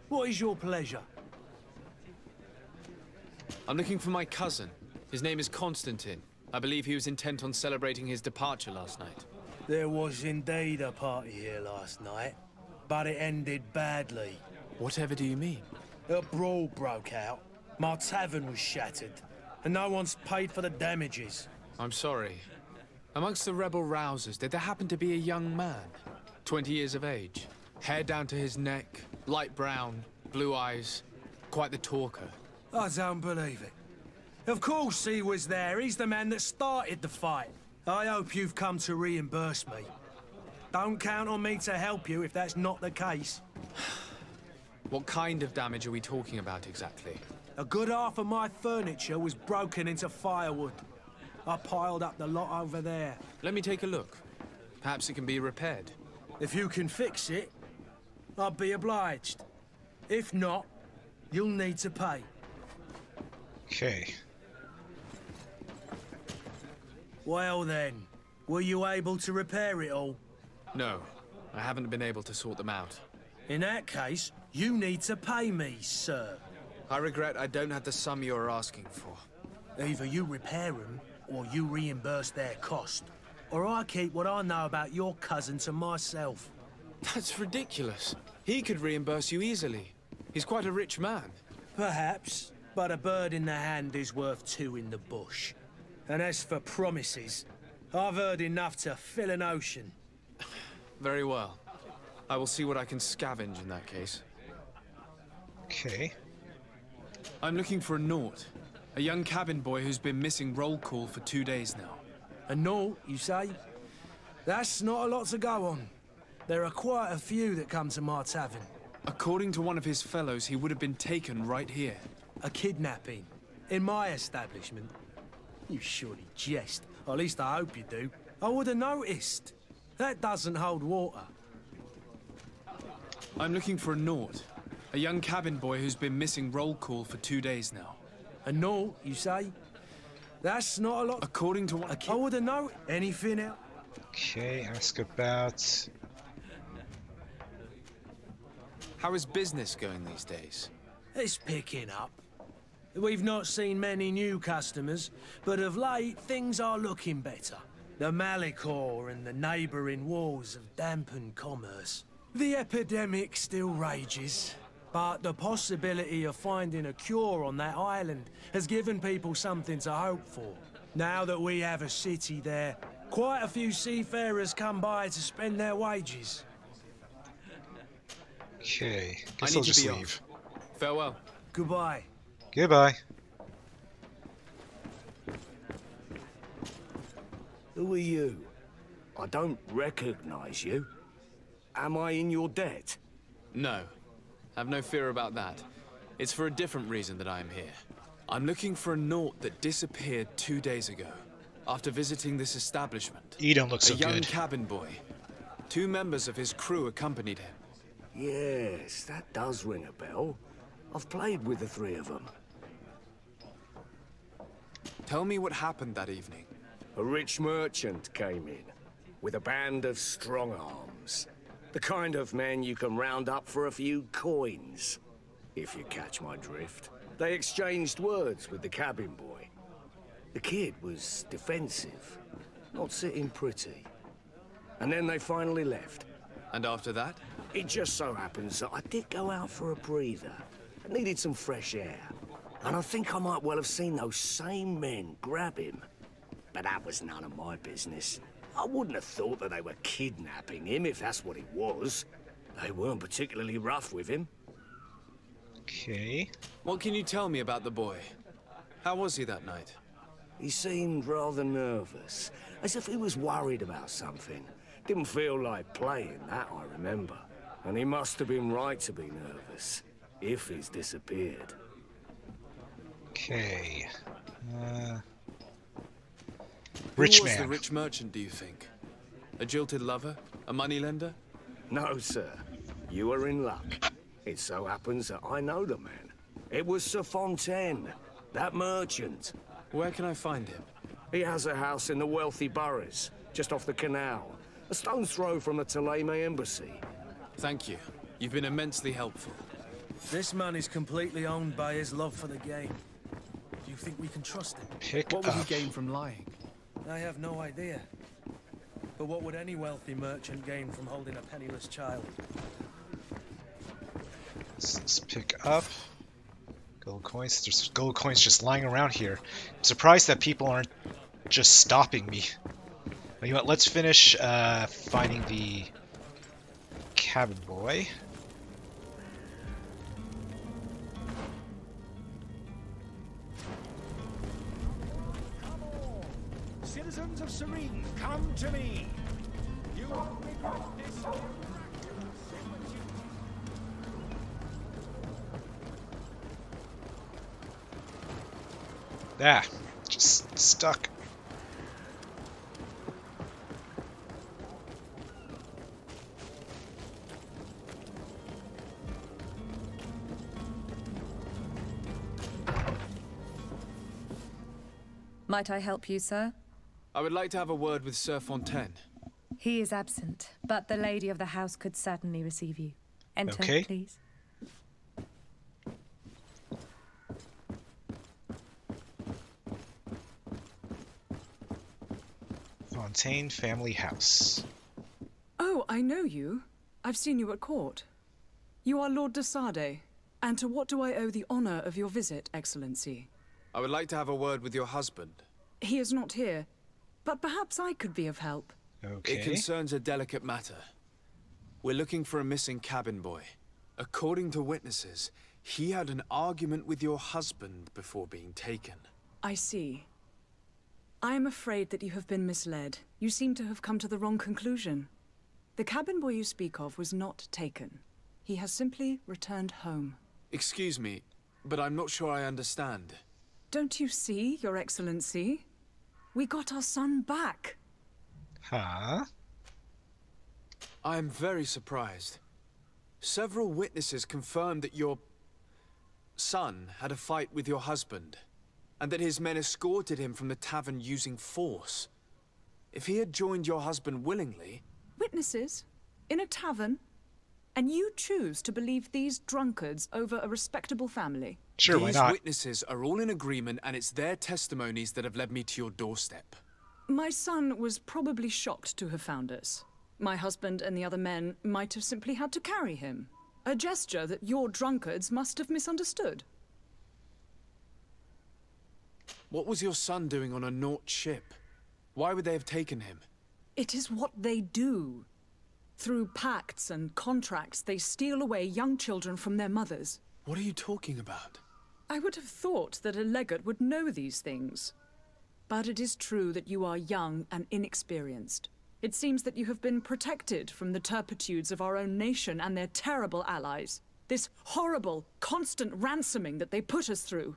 S6: What is your pleasure?
S3: I'm looking for my cousin. His name is Constantine. I believe he was intent on celebrating his departure last night.
S6: There was indeed a party here last night, but it ended badly.
S3: Whatever do you mean?
S6: A brawl broke out. My tavern was shattered, and no one's paid for the damages.
S3: I'm sorry. Amongst the rebel rousers, did there happen to be a young man? 20 years of age, hair down to his neck, light brown, blue eyes, quite the talker.
S6: I don't believe it. Of course he was there. He's the man that started the fight. I hope you've come to reimburse me. Don't count on me to help you if that's not the case.
S3: What kind of damage are we talking about exactly?
S6: A good half of my furniture was broken into firewood. I piled up the lot over there.
S3: Let me take a look. Perhaps it can be repaired.
S6: If you can fix it, I'll be obliged. If not, you'll need to pay.
S1: Okay.
S6: Well then, were you able to repair it all?
S3: No, I haven't been able to sort them out.
S6: In that case, you need to pay me, sir.
S3: I regret I don't have the sum you're asking for.
S6: Either you repair them, or you reimburse their cost. Or I keep what I know about your cousin to myself.
S3: That's ridiculous. He could reimburse you easily. He's quite a rich man.
S6: Perhaps, but a bird in the hand is worth two in the bush. And as for promises, I've heard enough to fill an ocean.
S3: Very well. I will see what I can scavenge in that case.
S1: Okay.
S3: I'm looking for a Naut. A young cabin boy who's been missing roll call for 2 days now.
S6: A Naut, you say? That's not a lot to go on. There are quite a few that come to my tavern.
S3: According to one of his fellows, he would have been taken right here.
S6: A kidnapping? In my establishment? You surely jest. Or at least I hope you do. I would have noticed. That doesn't hold water.
S3: I'm looking for a Naut. A young cabin boy who's been missing roll call for 2 days now.
S6: A Naut, you say? That's not a lot.
S3: According to what
S6: I would have known. Anything else?
S1: Okay, ask about...
S3: How is business going these days?
S6: It's picking up. We've not seen many new customers, but of late, things are looking better. The Malicor and the neighbouring wars have dampened commerce. The epidemic still rages, But the possibility of finding a cure on that island has given people something to hope for. Now that we have a city there, quite a few seafarers come by to spend their wages.
S1: Okay, guess I'll just leave.
S3: Farewell.
S6: Goodbye.
S1: Goodbye.
S14: Who are you? I don't recognize you. Am I in your debt?
S10: No. Have no fear about that. It's for a different reason that I am here. I'm looking for a Naut that disappeared 2 days ago, after visiting this establishment.
S1: You don't look so good.
S10: A young cabin boy. 2 members of his crew accompanied him.
S14: Yes, that does ring a bell. I've played with the 3 of them.
S10: Tell me what happened that evening.
S14: A rich merchant came in, with a band of strong arms. The kind of men you can round up for a few coins, if you catch my drift. They exchanged words with the cabin boy. The kid was defensive, not sitting pretty. And then they finally left.
S10: And after that?
S14: It just so happens that I did go out for a breather. I needed some fresh air. And I think I might well have seen those same men grab him. But that was none of my business. I wouldn't have thought that they were kidnapping him, if that's what it was. They weren't particularly rough with him.
S1: Okay.
S10: What can you tell me about the boy? How was he that night?
S14: He seemed rather nervous, as if he was worried about something. Didn't feel like playing, that I remember. And he must have been right to be nervous, if he's disappeared.
S1: Okay.
S10: Who
S1: Rich
S10: was
S1: man.
S10: the rich merchant, do you think? A jilted lover? A moneylender?
S14: No, sir. You are in luck. It so happens that I know the man. It was Sir Fontaine, that merchant.
S10: Where can I find him?
S14: He has a house in the wealthy boroughs, just off the canal. A stone's throw from the Thélème embassy.
S10: Thank you. You've been immensely helpful.
S6: This man is completely owned by his love for the game. Do you think we can trust him?
S10: What would he gain from lying?
S6: I have no idea. But what would any wealthy merchant gain from holding a penniless child?
S1: Let's pick up gold coins. There's gold coins just lying around here. I'm surprised that people aren't just stopping me. But you know what? Let's finish finding the cabin boy.
S2: Citizens of Serene, come to me. You won't regret this.
S1: Ah, just stuck.
S13: Might I help you, sir?
S10: I would like to have a word with Sir Fontaine.
S13: He is absent, but the lady of the house could certainly receive you. Enter,
S1: Okay.
S13: please.
S1: Fontaine family house.
S7: Oh, I know you. I've seen you at court. You are Lord de Sade. And to what do I owe the honor of your visit, Excellency?
S10: I would like to have a word with your husband.
S7: He is not here, but perhaps I could be of help.
S1: Okay.
S10: It concerns a delicate matter. We're looking for a missing cabin boy. According to witnesses, he had an argument with your husband before being taken.
S7: I see. I am afraid that you have been misled. You seem to have come to the wrong conclusion. The cabin boy you speak of was not taken. He has simply returned home.
S10: Excuse me, but I'm not sure I understand.
S7: Don't you see, Your Excellency? We got our son back.
S1: Huh?
S10: I am very surprised. Several witnesses confirmed that your son had a fight with your husband, and that his men escorted him from the tavern using force. If he had joined your husband willingly...
S7: Witnesses? In a tavern? And you choose to believe these drunkards over a respectable family?
S1: Sure, why not?
S10: These witnesses are all in agreement, and it's their testimonies that have led me to your doorstep.
S7: My son was probably shocked to have found us. My husband and the other men might have simply had to carry him. A gesture that your drunkards must have misunderstood.
S3: What was your son doing on a Nauts ship? Why would they have taken him?
S7: It is what they do. Through pacts and contracts, they steal away young children from their mothers.
S3: What are you talking about?
S7: I would have thought that a legate would know these things. But it is true that you are young and inexperienced. It seems that you have been protected from the turpitudes of our own nation and their terrible allies. This horrible, constant ransoming that they put us through.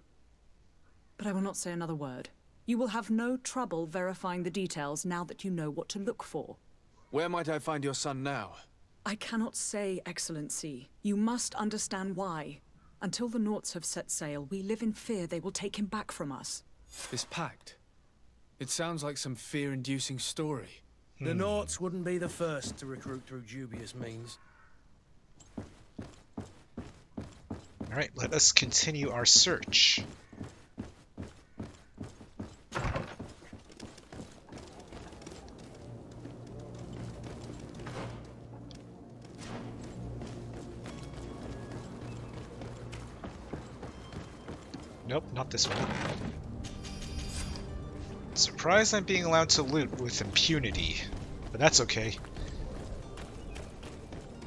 S7: But I will not say another word. You will have no trouble verifying the details now that you know what to look for.
S3: Where might I find your son now?
S7: I cannot say, Excellency. You must understand why. Until the Nauts have set sail, we live in fear they will take him back from us.
S3: This pact? It sounds like some fear-inducing story.
S6: The Nauts wouldn't be the first to recruit through dubious means.
S1: Alright, let us continue our search. Nope, not this one. Surprised I'm being allowed to loot with impunity, but that's okay.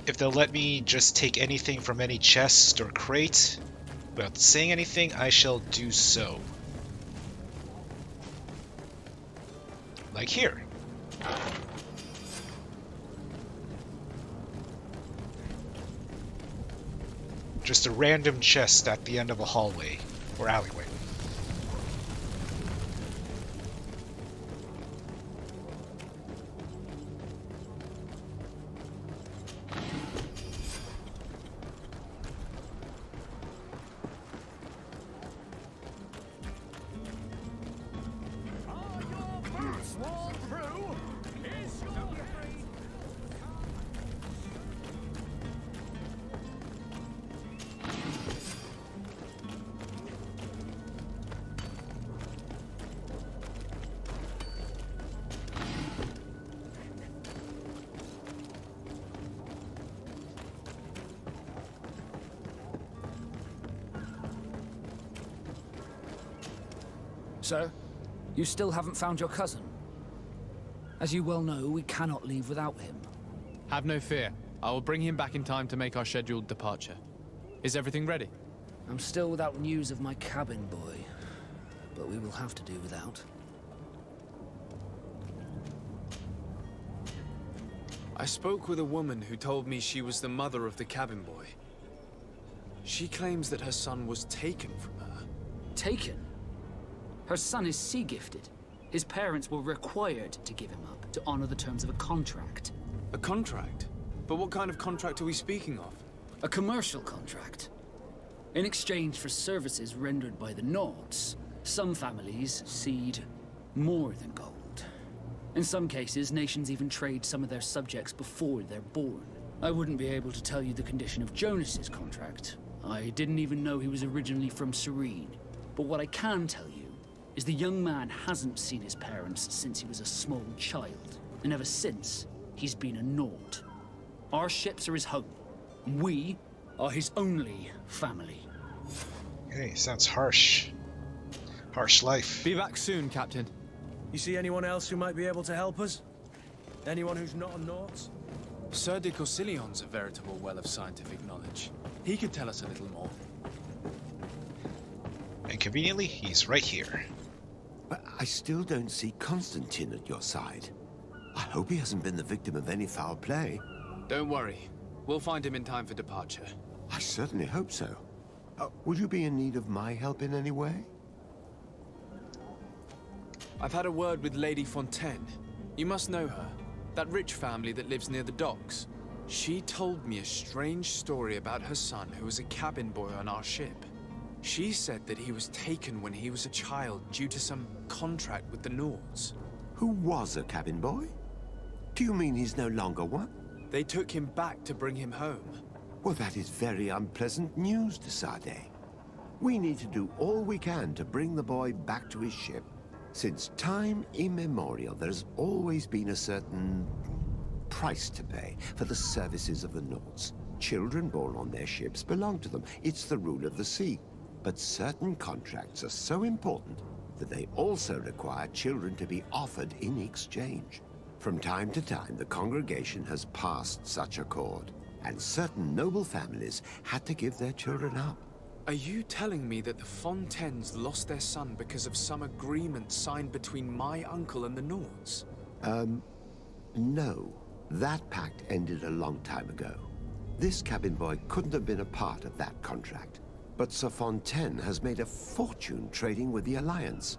S1: If they'll let me just take anything from any chest or crate without saying anything, I shall do so. Like here. Just a random chest at the end of a hallway or alleyway.
S12: So, you still haven't found your cousin? As you well know, we cannot leave without him.
S3: Have no fear. I will bring him back in time to make our scheduled departure. Is everything ready?
S12: I'm still without news of my cabin boy, but we will have to do without.
S3: I spoke with a woman who told me she was the mother of the cabin boy. She claims that her son was taken from her.
S12: Taken? Her son is sea-gifted. His parents were required to give him up to honor the terms of a contract.
S3: A contract? But what kind of contract are we speaking of?
S12: A commercial contract. In exchange for services rendered by the Nauts, some families cede more than gold. In some cases, nations even trade some of their subjects before they're born. I wouldn't be able to tell you the condition of Jonas's contract. I didn't even know he was originally from Serene. But what I can tell you is the young man hasn't seen his parents since he was a small child. And ever since, he's been a Naut. Our ships are his home. We are his only family.
S1: Hey, sounds harsh. Harsh life.
S3: Be back soon, Captain.
S6: You see anyone else who might be able to help us? Anyone who's not a Naut?
S3: Mr de Courcillion's a veritable well of scientific knowledge. He could tell us a little more.
S1: And conveniently, he's right here.
S4: But I still don't see Constantine at your side. I hope he hasn't been the victim of any foul play.
S3: Don't worry. We'll find him in time for departure.
S4: I certainly hope so. Would you be in need of my help in any way?
S3: I've had a word with Lady Fontaine. You must know her. That rich family that lives near the docks. She told me a strange story about her son who was a cabin boy on our ship. She said that he was taken when he was a child due to some contract with the Nauts.
S4: Who was a cabin boy? Do you mean he's no longer one?
S3: They took him back to bring him home.
S4: Well, that is very unpleasant news, de Sade. We need to do all we can to bring the boy back to his ship. Since time immemorial, there's always been a certain price to pay for the services of the Nauts. Children born on their ships belong to them. It's the rule of the sea. But certain contracts are so important that they also require children to be offered in exchange. From time to time, the congregation has passed such accord, and certain noble families had to give their children up.
S10: Are you telling me that the Fontaines lost their son because of some agreement signed between my uncle and the Nauts?
S4: No. That pact ended a long time ago. This cabin boy couldn't have been a part of that contract. But Sir Fontaine has made a fortune trading with the Alliance,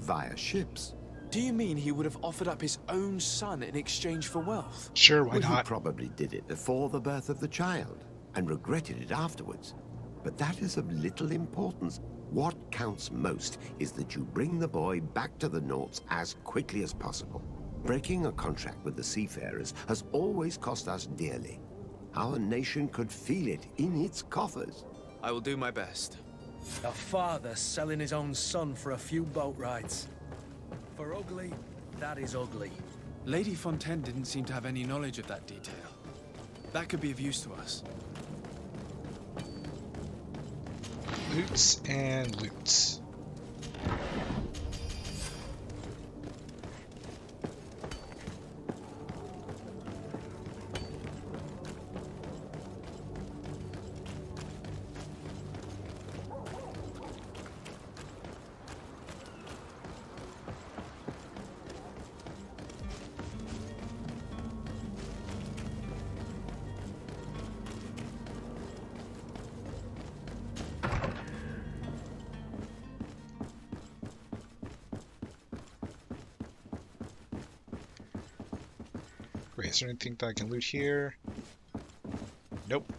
S4: via ships.
S10: Do you mean he would have offered up his own son in exchange for wealth?
S1: Sure, why
S4: Well,
S1: not?
S4: he probably did it before the birth of the child, and regretted it afterwards. But that is of little importance. What counts most is that you bring the boy back to the Nauts as quickly as possible. Breaking a contract with the seafarers has always cost us dearly. Our nation could feel it in its coffers.
S10: I will do my best.
S6: A father selling his own son for a few boat rides. For ugly, that is ugly.
S10: Lady Fontaine didn't seem to have any knowledge of that detail. That could be of use to us.
S1: Loots and loots. Is there anything that I can loot here? Nope.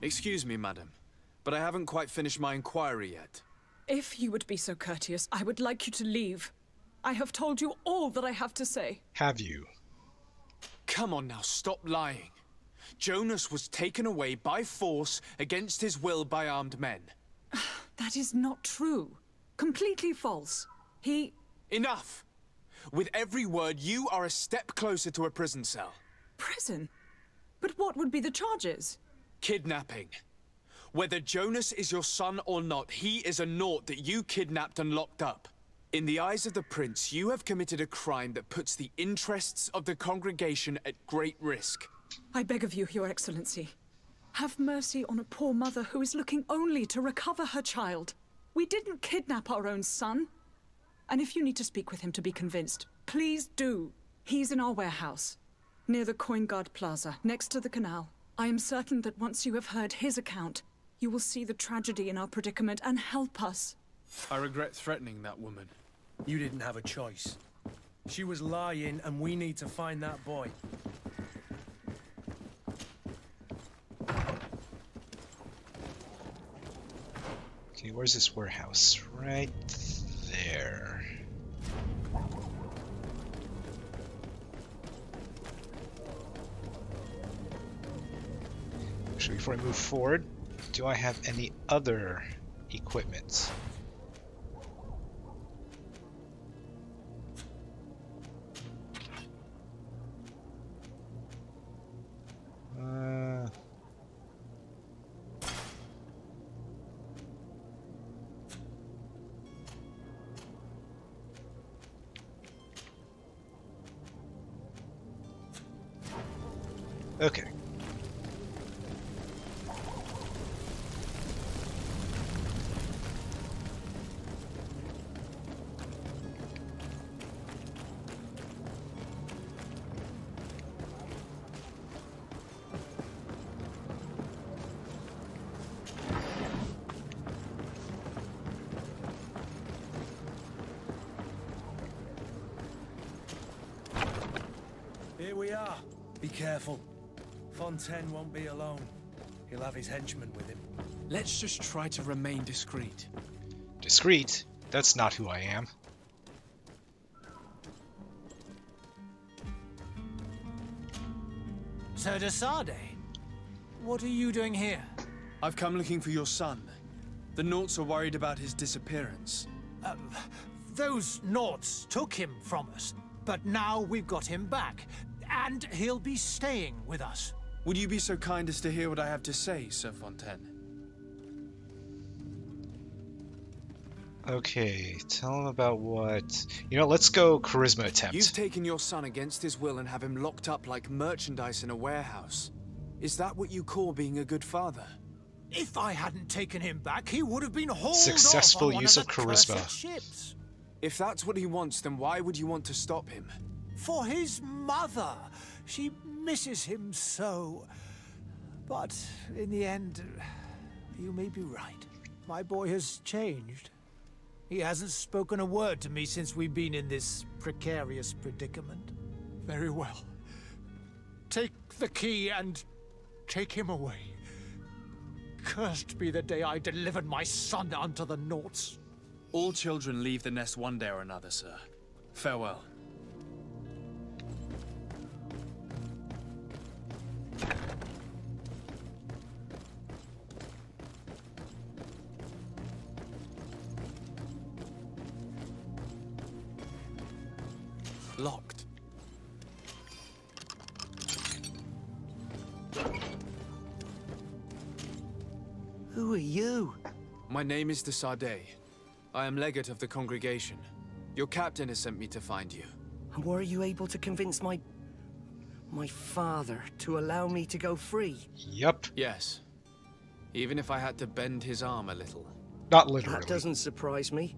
S10: Excuse me, madam, but I haven't quite finished my inquiry yet.
S7: If you would be so courteous, I would like you to leave. I have told you all that I have to say.
S1: Have you?
S10: Come on now, stop lying. Jonas was taken away by force against his will by armed men.
S7: That is not true. Completely false. He...
S10: Enough! With every word, you are a step closer to a prison cell.
S7: Prison? But what would be the charges?
S10: Kidnapping. Whether Jonas is your son or not, he is a Naut that you kidnapped and locked up. In the eyes of the Prince, you have committed a crime that puts the interests of the congregation at great risk.
S7: I beg of you, Your Excellency. Have mercy on a poor mother who is looking only to recover her child. We didn't kidnap our own son. And if you need to speak with him to be convinced, please do. He's in our warehouse, near the Coin Guard Plaza, next to the canal. I am certain that once you have heard his account, you will see the tragedy in our predicament and help us.
S10: I regret threatening that woman.
S6: You didn't have a choice. She was lying, and we need to find that boy.
S1: Okay, where's this warehouse? Right there. Actually, before I move forward, do I have any other equipment? Okay.
S6: Here we are. Be careful. Fontaine won't be alone. He'll have his henchmen with him.
S10: Let's just try to remain discreet.
S1: Discreet? That's not who I am.
S2: Sir de Sade, what are you doing here?
S10: I've come looking for your son. The Nauts are worried about his disappearance.
S2: Those Nauts took him from us, but now we've got him back, and he'll be staying with us.
S3: Would you be so kind as to hear what I have to say, Sir Fontaine?
S1: Okay, tell him about what... You know, let's go charisma attempt.
S10: You've taken your son against his will and have him locked up like merchandise in a warehouse. Is that what you call being a good father?
S2: If I hadn't taken him back, he would have been hauled
S1: Successful
S2: off on
S1: use
S2: one
S1: of
S2: the
S1: charisma.
S2: cursed ships.
S10: If that's what he wants, then why would you want to stop him?
S2: For his mother. She misses him so. But in the end, you may be right. My boy has changed. He hasn't spoken a word to me since we've been in this precarious predicament. Very well. Take the key and take him away. Cursed be the day I delivered my son unto the Nauts.
S3: All children leave the nest one day or another, sir. Farewell.
S10: Locked.
S15: Who are you?
S10: My name is de Sade. I am legate of the congregation. Your captain has sent me to find you.
S15: And were you able to convince my father to allow me to go free?
S1: Yep.
S10: Yes. Even if I had to bend his arm a little.
S1: Not literally.
S15: That doesn't surprise me.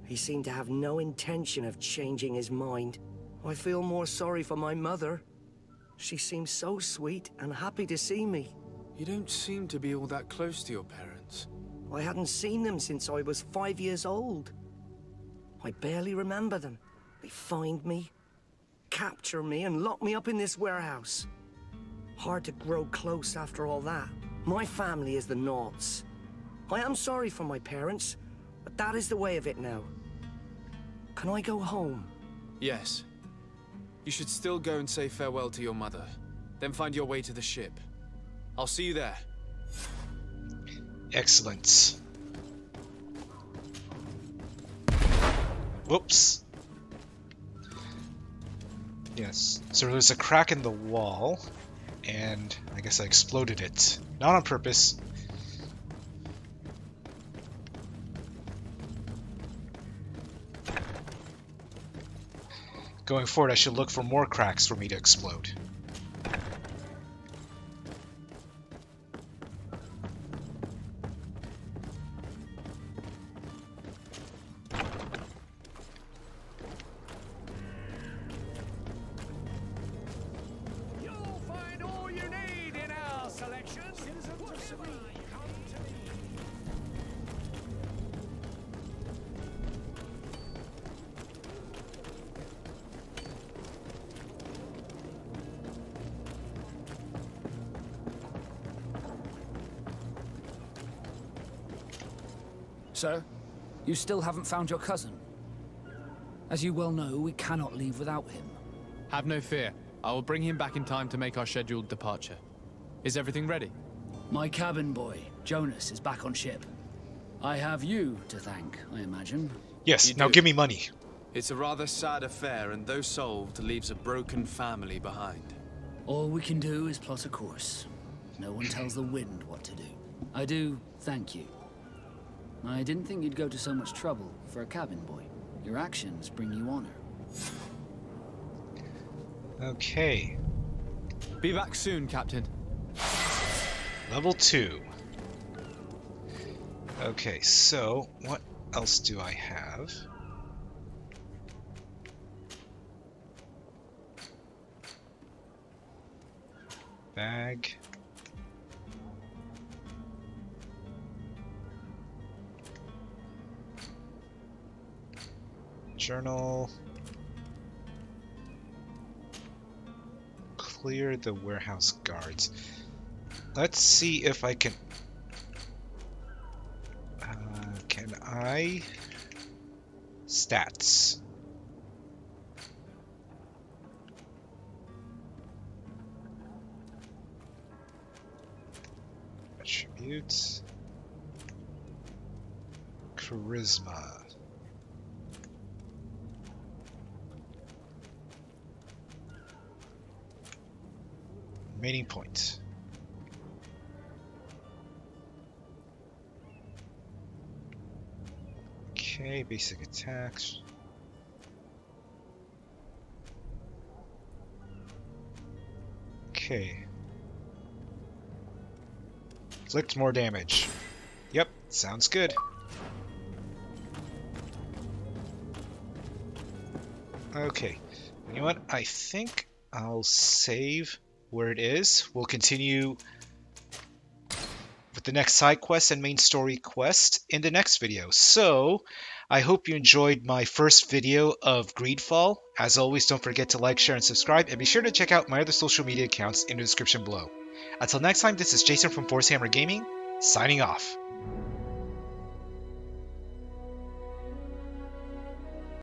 S15: He seemed to have no intention of changing his mind. I feel more sorry for my mother. She seems so sweet and happy to see me.
S10: You don't seem to be all that close to your parents.
S15: I hadn't seen them since I was 5 years old. I barely remember them. They find me, capture me, and lock me up in this warehouse. Hard to grow close after all that. My family is the Nauts. I am sorry for my parents, but that is the way of it now. Can I go home?
S10: Yes. You should still go and say farewell to your mother. Then find your way to the ship. I'll see you there.
S1: Excellent. Whoops. Yes, so there's a crack in the wall, and I guess I exploded it. Not on purpose. Going forward, I should look for more cracks for me to explode.
S11: You'll find all you need in our selection. Citizens of Serene, come to me.
S12: Sir, you still haven't found your cousin. As you well know, we cannot leave without him.
S3: Have no fear. I will bring him back in time to make our scheduled departure. Is everything ready?
S12: My cabin boy, Jonas, is back on ship. I have you to thank, I imagine.
S1: Yes, now give me money.
S10: It's a rather sad affair, and though solved, leaves a broken family behind.
S12: All we can do is plot a course. No one tells the wind what to do. I do thank you. I didn't think you'd go to so much trouble for a cabin boy. Your actions bring you honor.
S1: Okay.
S3: Be back soon, Captain.
S1: Level 2. Okay, so what else do I have? Bag. Journal. Clear the warehouse guards. Let's see if I can... can I... Stats. Attributes. Charisma. Remaining points. Okay, basic attacks. Okay. Inflict more damage. Yep, sounds good. Okay. You know what? I think I'll save where it is. We'll continue with the next side quest and main story quest in the next video. So, I hope you enjoyed my first video of GreedFall. As always, don't forget to like, share, and subscribe, and be sure to check out my other social media accounts in the description below. Until next time, this is Jason from Force Hammer Gaming, signing off.